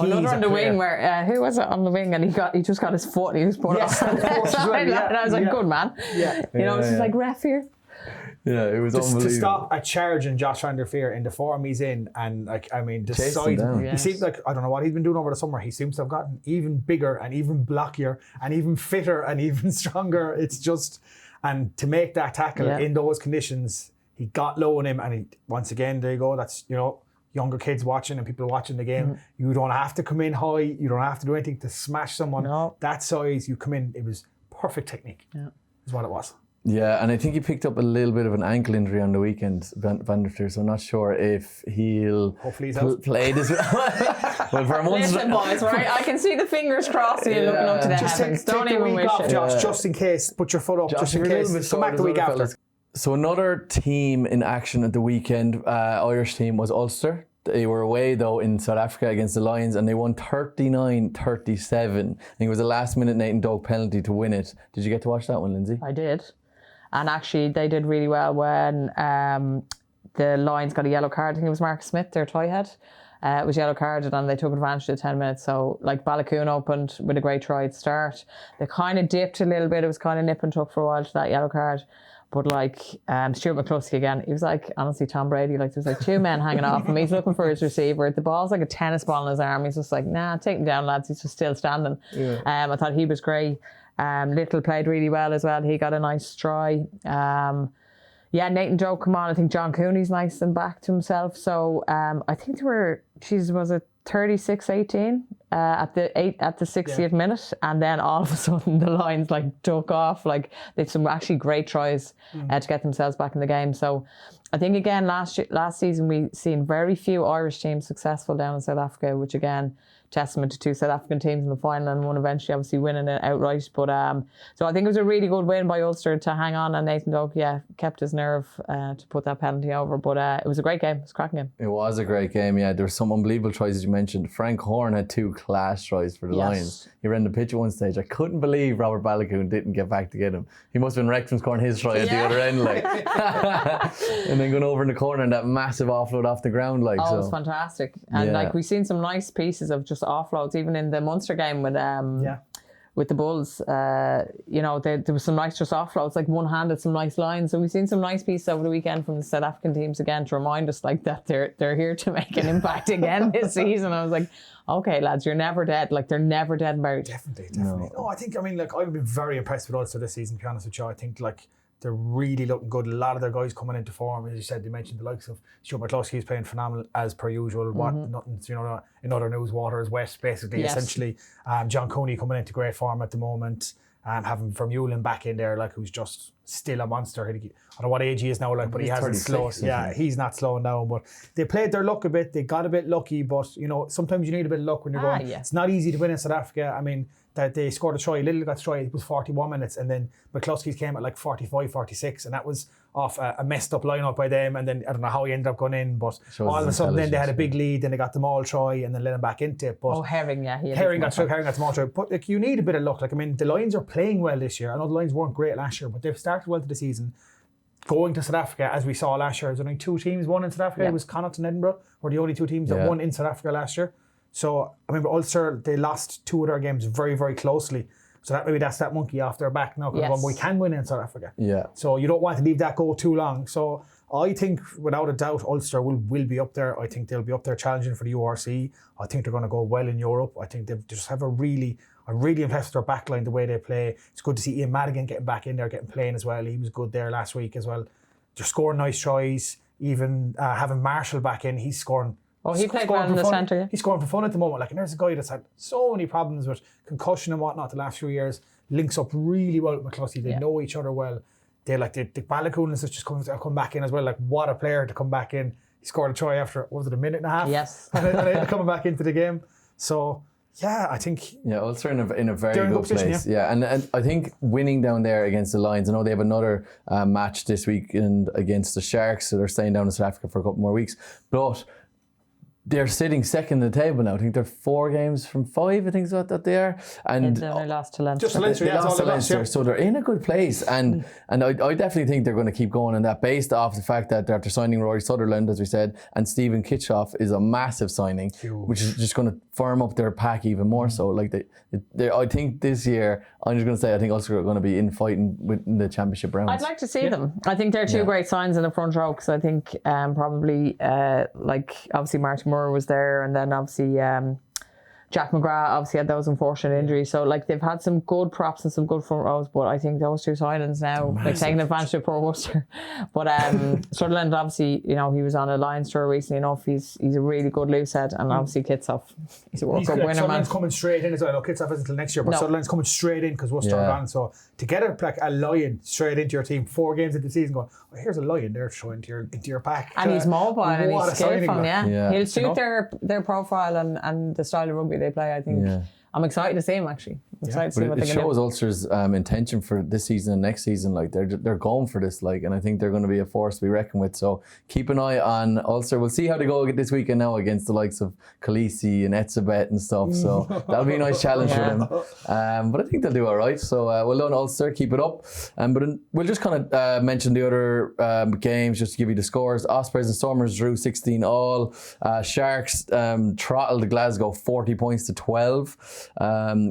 Another on the wing where who was it on the wing and he just got his foot and he just put it on. And I was like, good man. Yeah. You know, it's just like ref here. Yeah, it was unbelievable. To stop a charge in Josh van der Fleer in the form he's in, and like I mean, the Chased side. him down. He seems like I don't know what he's been doing over the summer. He seems to have gotten even bigger and even blockier and even fitter and even stronger. It's just, and to make that tackle in those conditions, he got low on him, and he, once again, there you go. That's younger kids watching and people watching the game. You don't have to come in high. You don't have to do anything to smash someone. No. That size, you come in. It was perfect technique. Yeah, is what it was. Yeah, and I think he picked up a little bit of an ankle injury on the weekend, Van der Fleer, so I'm not sure if he'll play this. Well, for a month. Listen, boys, right? I can see the fingers crossing and looking up to the heavens. Don't even wish it. Josh, just in case. Put your foot up, just in case. Come back the week after. So another team in action at the weekend, Irish team, was Ulster. They were away though in South Africa against the Lions and they won 39-37. I think it was a last minute Nathan Doak penalty to win it. Did you get to watch that one, Lindsay? I did. And actually they did really well when the Lions got a yellow card. I think it was Marcus Smith, their tie head. It was yellow carded and they took advantage of the 10 minutes. So like Balakoon opened with a great try at start. They kind of dipped a little bit. It was kind of nip and tuck for a while to that yellow card. But like Stuart McCluskey again, he was like, honestly, Tom Brady, like there's like 2 men hanging off him. He's looking for his receiver. The ball's like a tennis ball in his arm. He's just like, nah, take him down, lads. He's just still standing. Yeah. I thought he was great. Little played really well as well. He got a nice try. Nathan Joe come on. I think John Cooney's nice and back to himself. So I think there were, was it 36-18 at the 60th minute, and then all of a sudden the Lions took off. They've some actually great tries to get themselves back in the game. So I think again last season we seen very few Irish teams successful down in South Africa, which again testament to two South African teams in the final and one eventually obviously winning it outright. But so I think it was a really good win by Ulster to hang on, and Nathan Doak kept his nerve to put that penalty over. But it was a great game. It was a cracking game. It was a great game, yeah. There were some unbelievable tries, as you mentioned. Frank Horn had 2 class tries for the Lions. He ran the pitch at one stage. I couldn't believe Robert Balakoon didn't get back to get him. He must have been wrecked from scoring his try at the other end, and then going over in the corner and that massive offload off the ground, it was fantastic. And we've seen some nice pieces of just offloads, even in the Munster game with the Bulls. There was some nice just offloads, one-handed, some nice lines. So we've seen some nice pieces over the weekend from the South African teams again to remind us that they're here to make an impact again this season. I was like, okay, lads, you're never dead. They're never dead and buried. Definitely. No, I think, I've been very impressed with Ulster this season, to be honest with you. I think, they're really looking good. A lot of their guys coming into form. As you said, they mentioned the likes of Stuart McCluskey's playing phenomenal as per usual. Nothing's, in other news, water is wet, basically, essentially. John Cooney coming into great form at the moment. Having Vermeulen back in there, who's just still a monster. I don't know what age he is now, but he hasn't slowed. Yeah, he's not slowing down. But they played their luck a bit. They got a bit lucky, but sometimes you need a bit of luck when you're going. Yeah. It's not easy to win in South Africa. That they scored a try. Little got a try. It was 41 minutes, and then McCluskey's came at 45, 46, and that was off a messed up lineup by them. And then I don't know how he ended up going in, but all of a sudden then they had a big lead. Then they got the maul try, and then let him back into it. But Herring, Herring got the maul try. But you need a bit of luck. The Lions are playing well this year. I know the Lions weren't great last year, but they've started well to the season. Going to South Africa, as we saw last year, there's only 2 teams won in South Africa. It was Connacht and Edinburgh were the only 2 teams that won in South Africa last year. So I remember Ulster, they lost 2 of their games very, very closely. So that's that monkey off their back now, because we can win in South Africa. Yeah. So you don't want to leave that go too long. So I think, without a doubt, Ulster will be up there. I think they'll be up there challenging for the URC. I think they're going to go well in Europe. I think they just have I'm really impressed with their backline, the way they play. It's good to see Ian Madigan getting back in there, getting playing as well. He was good there last week as well. They're scoring nice tries. Even having Marshall back in, he's scoring. Oh, he played well in the centre. Yeah. He's scoring for fun at the moment. And there's a guy that's had so many problems with concussion and whatnot the last few years. Links up really well with McCluskey. They know each other well. They the Balakoon has just come back in as well. What a player to come back in. He scored a try after, what was it, a minute and a half? Yes. and coming back into the game. So I think Ulster in a very good place. And I think winning down there against the Lions. I know they have another match this weekend against the Sharks, so they're staying down in South Africa for a couple more weeks. But they're sitting second in the table now. I think they're 4 games from 5. I think is what they are. And they lost to Leinster. Just Leinster, they lost to Leinster, so they're in a good place. And I definitely think they're going to keep going on that, based off the fact that they're signing Rory Sutherland, as we said, and Stephen Kitchoff is a massive signing, which is just going to firm up their pack even more. So I think this year, I'm just going to say, I think Ulster are going to be in fighting with the championship rounds. I'd like to see them. I think they're 2 great signs in the front row, because I think probably obviously Martin Moore was there, and then obviously Jack McGrath obviously had those unfortunate injuries. So they've had some good props and some good front rows, but I think those 2 signings now, taking advantage of poor Worcester. But Sutherland, obviously, he was on a Lions tour recently enough. He's a really good loose head, and obviously Kitchoff, he's a World Cup winner. Sutherland's coming straight in as well. I know Kitchoff isn't until next year, but Sutherland's coming straight in because Worcester are gone. So to get a Lion straight into your team 4 games into the season, going, here's a Lion there thrown into your pack. And he's mobile and he's skillful, He'll suit their profile and the style of rugby they play, I think. I'm excited to see him, actually. I'm excited to see what they can do. It shows Ulster's intention for this season and next season. They're going for this, and I think they're going to be a force to be reckoned with. So keep an eye on Ulster. We'll see how they go this weekend now against the likes of Khaleesi and Etzebeth and stuff. So that'll be a nice challenge for them. But I think they'll do all right. So well done, Ulster. Keep it up. But we'll just kind of mention the other games just to give you the scores. Ospreys and Stormers drew 16-all. Sharks throttled Glasgow 40 points to 12.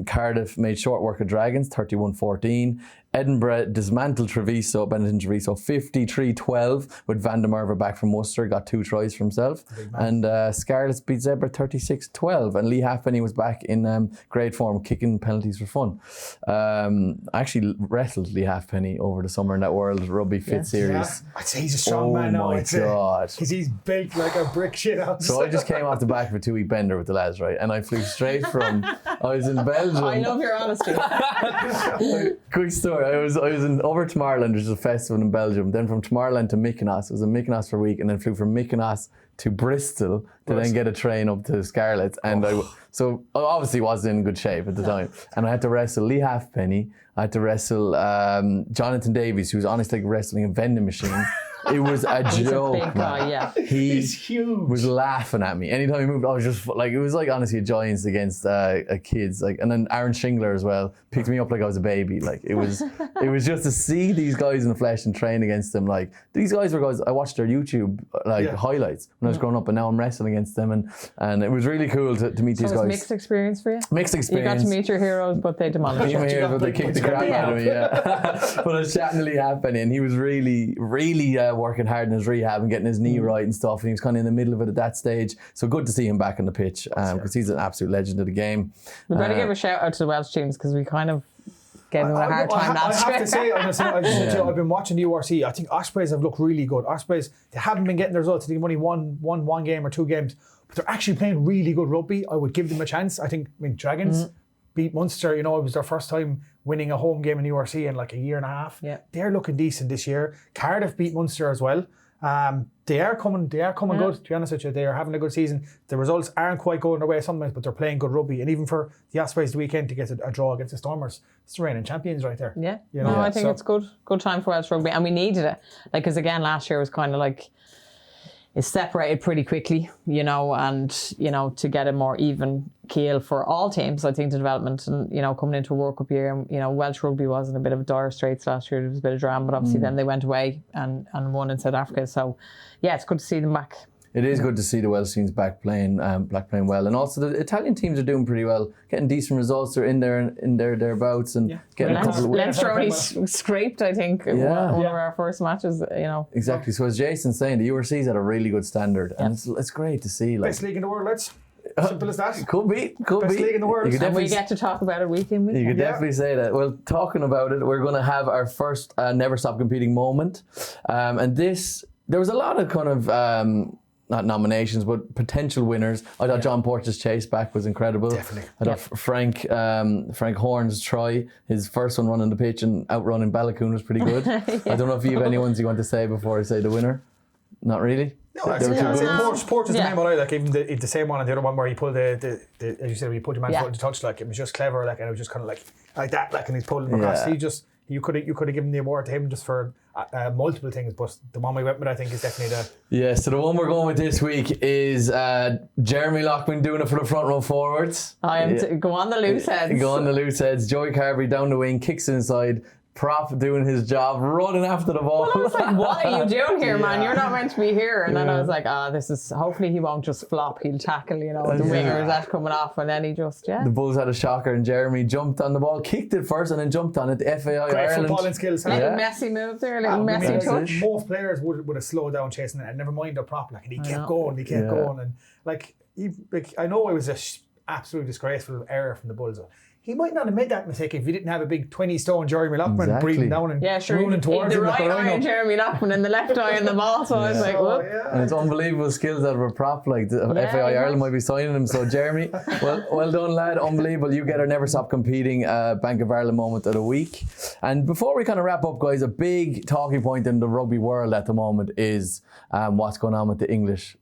Cardiff made short work of Dragons 31-14. Edinburgh dismantled Treviso, Benetton Treviso 53-12 with Van der Merwe back from Worcester, got 2 tries for himself. And Scarlets beat Zebra 36-12. And Leigh Halfpenny was back in great form, kicking penalties for fun. I actually wrestled Leigh Halfpenny over the summer in that World Rugby Fit Series. Yeah. I'd say he's a strong man now. Oh my God. Because he's built like a brick shit house. So I just came off the back of a 2-week bender with the lads, right? And I flew straight from, I was in Belgium. I love your honesty. Quick story. I was in over Tomorrowland, which is a festival in Belgium. Then from Tomorrowland to Mykonos. I was in Mykonos for a week, and then flew from Mykonos to Bristol to then get a train up to Scarlets. And so I obviously wasn't in good shape at the time. And I had to wrestle Leigh Halfpenny. I had to wrestle Jonathan Davies, who was honestly like wrestling a vending machine. It was a joke. He's a big guy, yeah. He's huge. Was laughing at me anytime he moved. I was just like, it was like honestly a giants against kids. Like, and then Aaron Shingler as well picked me up like I was a baby. Like it was just to see these guys in the flesh and train against them. Like these guys were guys I watched their YouTube highlights when I was growing up, and now I'm wrestling against them, and it was really cool to meet these guys. Mixed experience for you. Mixed experience. You got to meet your heroes, but they demolished you. But they kicked the crap out of me. Yeah. But I was chatting to Leigh Halfpenny, and he was really working hard in his rehab and getting his knee right and stuff, and he was kind of in the middle of it at that stage. So good to see him back on the pitch, because he's an absolute legend of the game. We better give a shout out to the Welsh teams, because we kind of gave them a hard time last year. I have to say, I've been watching the URC. I think Ospreys have looked really good. Ospreys, they haven't been getting the results. They've only won one game or 2 games, but they're actually playing really good rugby. I would give them a chance. I mean, Dragons beat Munster. You know, it was their first time winning a home game in URC in like a year and a half. Yeah. They're looking decent this year. Cardiff beat Munster as well. They are coming good, to be honest with you. They are having a good season. The results aren't quite going their way sometimes, but they're playing good rugby. And even for the Ospreys the weekend to get a draw against the Stormers, it's the reigning champions right there. Yeah. You know? I think it's good time for Welsh rugby, and we needed it. Like, because again, last year was kind of like, it's separated pretty quickly, you know, and, you know, to get a more even keel for all teams, I think the development and, you know, coming into a World Cup year, and, you know, Welsh rugby was in a bit of dire straits last year. There was a bit of drama, but obviously then they went away and won in South Africa. So, yeah, it's good to see them back. It is good to see the Welsh teams back playing well, and also the Italian teams are doing pretty well, getting decent results. They're in their bouts and getting a couple of wins. Leinster only scraped, I think, one of our first matches. You know, exactly. So as Jason's saying, the URC's at a really good standard, and it's great to see. Like, best league in the world, lads. Simple as that. Could be. Best league in the world. And we get to talk about it week in, week out. You could definitely say that. Well, talking about it, we're going to have our first Never Stop Competing moment, and there was a lot of kind of. Not nominations, but potential winners. I thought John Porteous Chase back was incredible. Definitely. I thought Frank Horn's try, his first one running the pitch and outrunning Balakoon was pretty good. I don't know if you have any ones you want to say before I say the winner. Not really? No, Porteous is the main one I like. Even the same one and the other one where he pulled the as you said, when you put your man foot in the touch, like, it was just clever, like, and it was just kind of like that, like, and he's pulling him across. You could have given the award to him just for multiple things, but the one we went with, I think, is definitely so the one we're going with this week is Jeremy Loughman doing it for the front row forwards. Go on the loose heads. Go on the loose heads. Joey Carberry down the wing, kicks inside. Prop doing his job, running after the ball. Well, I was like, what are you doing here, man? You're not meant to be here. And then I was like, this is, hopefully he won't just flop. He'll tackle, you know, the wingers that coming off, and then he just, The Bulls had a shocker, and Jeremy jumped on the ball, kicked it first, and then jumped on it. The FAI great Ireland. footballing skills. Little messy move there, little messy touch. Most players would have slowed down chasing it and never mind the prop, like, and he kept going, and like, I know it was a absolutely disgraceful error from the Bulls. He might not have made that mistake if he didn't have a big 20-stone Jeremy Loughman breathing down and rolling towards him. The right eye on Jeremy Loughman and the left eye on the ball. So I was like, whoop. And it's unbelievable skills out of a prop. Like the FAI Ireland might be signing him. So Jeremy, well done, lad. Unbelievable. You get our Never Stop Competing Bank of Ireland moment of the week. And before we kind of wrap up, guys, a big talking point in the rugby world at the moment is what's going on with the English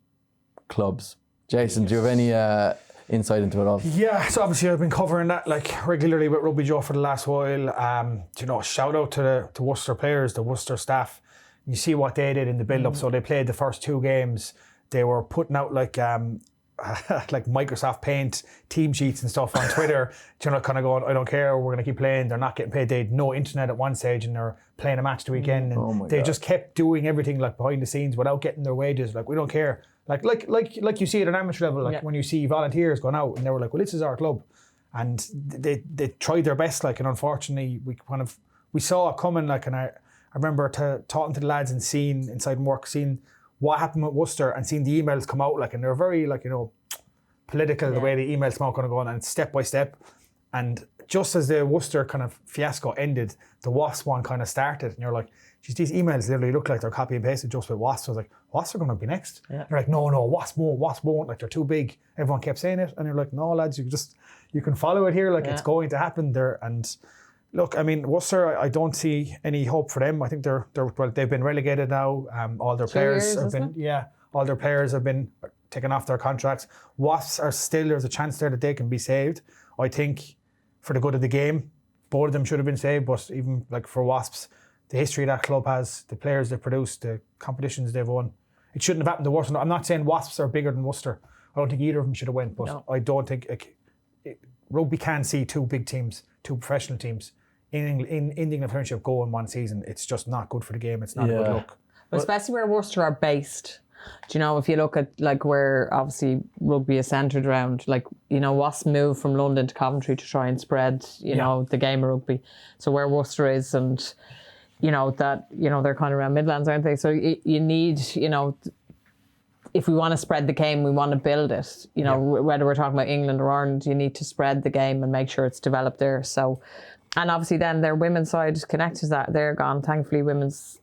clubs. Jason, do you have any insight into it all? Yeah, so obviously I've been covering that like regularly with Rugby Joe for the last while. You know, shout out to the Worcester players, the Worcester staff. You see what they did in the build-up. So they played the first 2 games. They were putting out like Microsoft Paint team sheets and stuff on Twitter. You know, kind of going, I don't care, we're going to keep playing. They're not getting paid. They had no internet at one stage, and they're playing a match the weekend. And they just kept doing everything like behind the scenes without getting their wages. Like, we don't care. Like you see at an amateur level, like when you see volunteers going out, and they were like, well, this is our club, and they tried their best, like, and unfortunately we kind of we saw it coming, like, and I remember talking to the lads and seeing inside work, seeing what happened with Worcester and seeing the emails come out, like, and they're very, like, you know, political, the way the emails come out kind of going, and step by step. And just as the Worcester kind of fiasco ended, the Wasps one kind of started, and you're like, geez, these emails literally look like they're copy and pasted just with Wasps. I was like, Wasps are going to be next. Yeah. They're like, no, Wasps won't, like, they're too big. Everyone kept saying it, and you're like, no, lads, you can follow it here, like, it's going to happen there. And look, I mean, Worcester, I don't see any hope for them. I think they've been relegated now. All their players have been taken off their contracts. Wasps are still, there's a chance there that they can be saved. I think for the good of the game, both of them should have been saved, but even like for Wasps, the history that club has, the players they've produced, the competitions they've won, it shouldn't have happened to Worcester. I'm not saying Wasps are bigger than Worcester. I don't think either of them should have went, but I don't think rugby can see two big teams, two professional teams in England Premiership go in one season. It's just not good for the game. It's not a good look. But especially where Worcester are based. Do you know, if you look at like where obviously rugby is centred around, like, you know, Wasps moved from London to Coventry to try and spread, you know, the game of rugby. So where Worcester is, and, you know, that, you know, they're kind of around Midlands, aren't they? So you need, you know, if we want to spread the game, we want to build it. You know, whether we're talking about England or Ireland, you need to spread the game and make sure it's developed there. So, and obviously then their women's side connected to that. They're gone. Thankfully,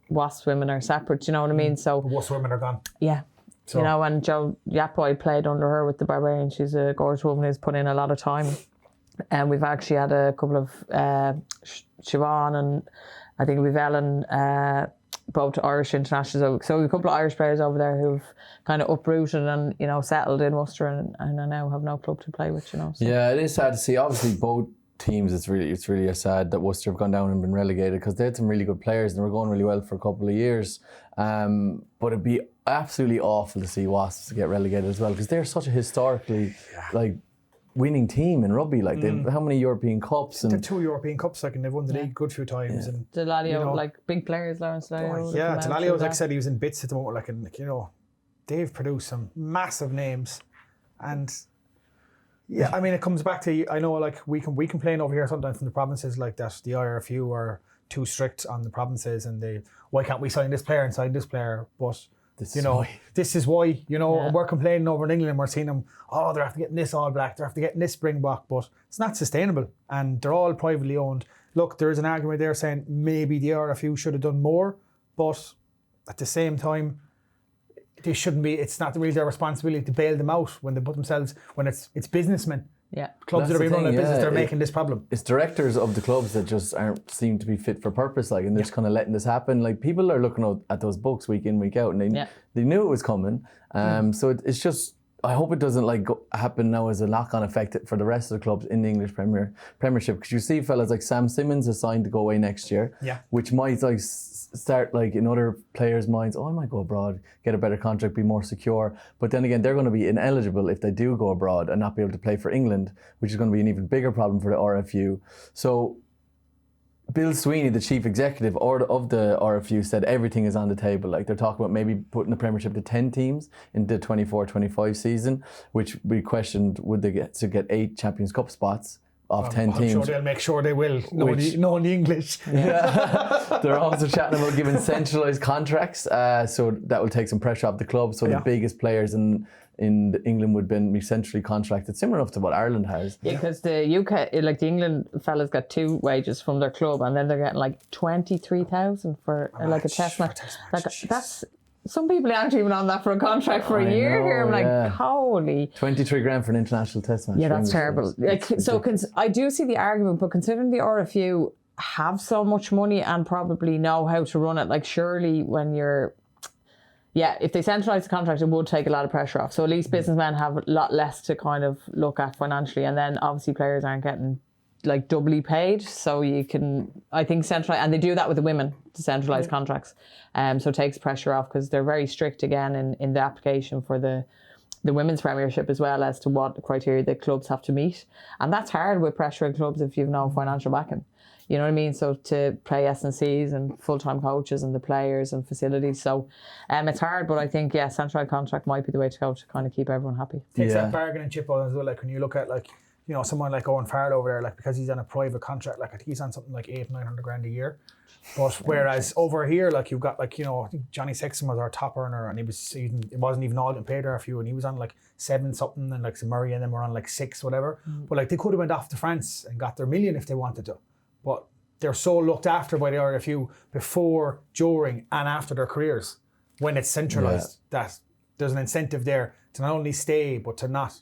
Wasps women are separate. Do you know what I mean? So the Wasps women are gone. Yeah. So, you know, and Joe.ie played under her with the Barbarian. She's a gorgeous woman who's put in a lot of time. And we've actually had a couple of Siobhan and I think we've Ellen, both Irish internationals. So we've a couple of Irish players over there who've kind of uprooted and, you know, settled in Worcester and now have no club to play with, you know. So. Yeah, it is sad to see. Obviously, both teams, it's really sad that Worcester have gone down and been relegated, because they had some really good players and they were going really well for a couple of years. But it'd be absolutely awful to see Wasps get relegated as well, because they're such a historically like winning team in rugby. Like they've how many European Cups, and they've 2 European Cups, like, and they've won the league a good few times. And Delalio, you know, like big players, Lawrence Delalio. Delalio, like I said, he was in bits at the moment, like, and you know, they've produced some massive names. And yeah, I mean, it comes back to, I know, like, we complain over here sometimes from the provinces, like, that the IRFU are too strict on the provinces and why can't we sign this player and sign this player? But this is why, you know, and we're complaining over in England and we're seeing them, they're after getting this All Black, they're after getting this Springbok, but it's not sustainable and they're all privately owned. Look, there is an argument there saying maybe the RFU should have done more, but at the same time, they shouldn't be. It's not really their responsibility to bail them out when they put themselves, when it's businessmen. Yeah, clubs that are being run like business, they're making this problem. It's directors of the clubs that just seem to be fit for purpose, like, and they're just kind of letting this happen. Like, people are looking at those books week in, week out, and they knew it was coming. So it's just, I hope it doesn't happen now as a knock-on effect for the rest of the clubs in the English Premiership, because you see fellas like Sam Simmons is signed to go away next year, which might start in other players' minds, I might go abroad, get a better contract, be more secure. But then again, they're going to be ineligible if they do go abroad and not be able to play for England, which is going to be an even bigger problem for the RFU. So Bill Sweeney, the chief executive of the RFU, said everything is on the table. Like, they're talking about maybe putting the Premiership to 10 teams in the 24-25 season, which we questioned, would they get 8 Champions Cup spots of 10 teams. I'm sure they'll make sure they will, knowing the English. Yeah. They're also chatting about giving centralised contracts, so that will take some pressure off the club. So the biggest players in England would be centrally contracted, similar enough to what Ireland has. Yeah, because the UK, like the England fellas, got 2 wages from their club, and then they're getting like 23,000 for like a test match. Like, that's, some people aren't even on that for a contract for a year here. I'm like, holy. 23 grand for an international test match. Yeah, that's terrible. I do see the argument, but considering the RFU have so much money and probably know how to run it, like, surely when you're, if they centralise the contract, it would take a lot of pressure off. So at least businessmen have a lot less to kind of look at financially, and then obviously players aren't getting like doubly paid. So you can, I think, centralise, and they do that with the women, to centralise contracts. So it takes pressure off, because they're very strict again in the application for the women's premiership, as well as to what criteria the clubs have to meet. And that's hard with pressure in clubs if you've no financial backing. You know what I mean? So to play S&Cs and full-time coaches and the players and facilities. So it's hard, but I think, centralised contract might be the way to go to kind of keep everyone happy. Takes that bargaining chip on as well. Like, when you look at, like, you know, someone like Owen Farrell over there, like because he's on a private contract, like I think he's on something like 800-900 grand a year. But whereas over here, like you've got like, you know, I think Johnny Sexton was our top earner, and it wasn't even all getting paid there a few, and he was on like 7 something, and like some Murray and them were on like 6 whatever. But like they could have went off to France and got their million if they wanted to. But they're so looked after by the RFU before, during, and after their careers when it's centralised that there's an incentive there to not only stay but to not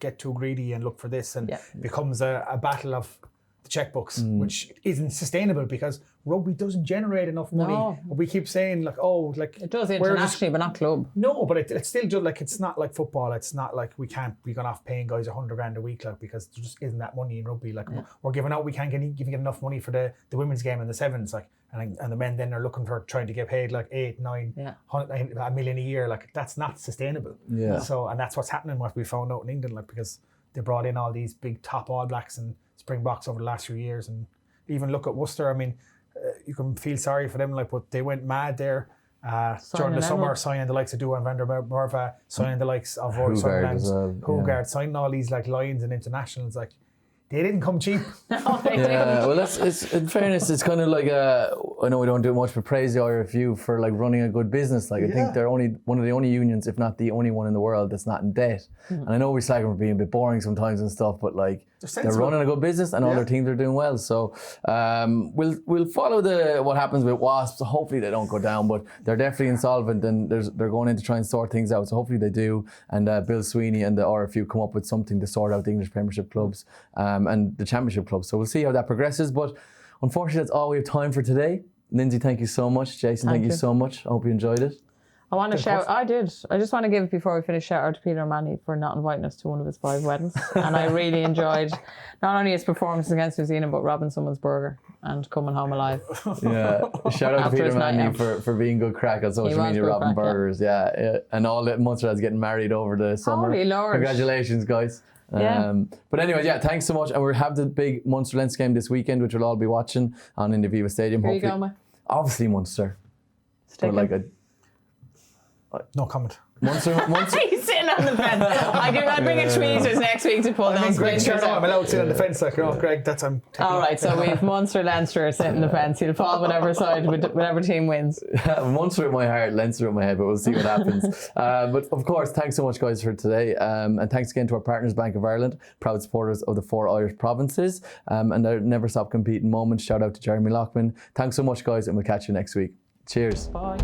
get too greedy and look for this, and it becomes a battle of the checkbooks, which isn't sustainable because rugby doesn't generate enough money. No. We keep saying like, oh, like It does internationally, but not club. no, but it's still just like, it's not like football. It's not like we can't be going off paying guys 100 grand a week, like, because there just isn't that money in rugby. Like we're giving out, we can't get enough money for the women's game and the sevens, like, and the men then are looking for trying to get paid like 8, 9, $1 million a year. Like that's not sustainable. Yeah. So, and that's what's happening, what we found out in England, like, because they brought in all these big top All Blacks and Springboks over the last few years, and even look at Worcester. I mean, you can feel sorry for them, like, but they went mad there during the summer, signing the likes of Duan van der Merwe, signing the likes of Rory Sunderland, Hogard, signing all these like Lions and internationals. Like, they didn't come cheap. Well, it's in fairness, it's kind of like I know we don't do much, but praise the RFU for like running a good business. Like I think they're only one of the only unions, if not the only one in the world, that's not in debt. And I know we slag them for being a bit boring sometimes and stuff, but like they're running a good business and all their teams are doing well. So we'll follow what happens with Wasps. Hopefully they don't go down, but they're definitely insolvent and they're going in to try and sort things out. So hopefully they do. And Bill Sweeney and the RFU come up with something to sort out the English Premiership clubs and the Championship clubs. So we'll see how that progresses. But unfortunately, that's all we have time for today. Lindsay, thank you so much. Jason, thank you so much. I hope you enjoyed it. I want to shout. I did. I just want to give, before we finish, shout out to Peter O'Mahony for not inviting us to one of his 5 weddings. And I really enjoyed not only his performance against New Zealand, but robbing someone's burger and coming home alive. Yeah, shout out to Peter O'Mahony for being good crack on social media, robbing burgers. Yeah, and all the Munster lads getting married over the summer. Holy Lord. Congratulations, guys. But anyway, thanks so much. And we have the big Munster Leinster game this weekend, which we'll all be watching on in the Viva Stadium. Who are you going with? Obviously Munster. Stick No comment. Munster. He's sitting on the fence. I bring a tweezers next week to pull those Greg, pictures I'm out. allowed to sit on the fence, like, oh, Greg, that's All right, so we've Munster, Leinster sitting on the fence. He'll fall whatever side, whatever team wins. Munster with my heart, Leinster with my head, but we'll see what happens. But of course, thanks so much, guys, for today. And thanks again to our partners, Bank of Ireland, proud supporters of the 4 Irish provinces. And their never stop competing moments. Shout out to Jeremy Lockman. Thanks so much, guys, and we'll catch you next week. Cheers. Bye.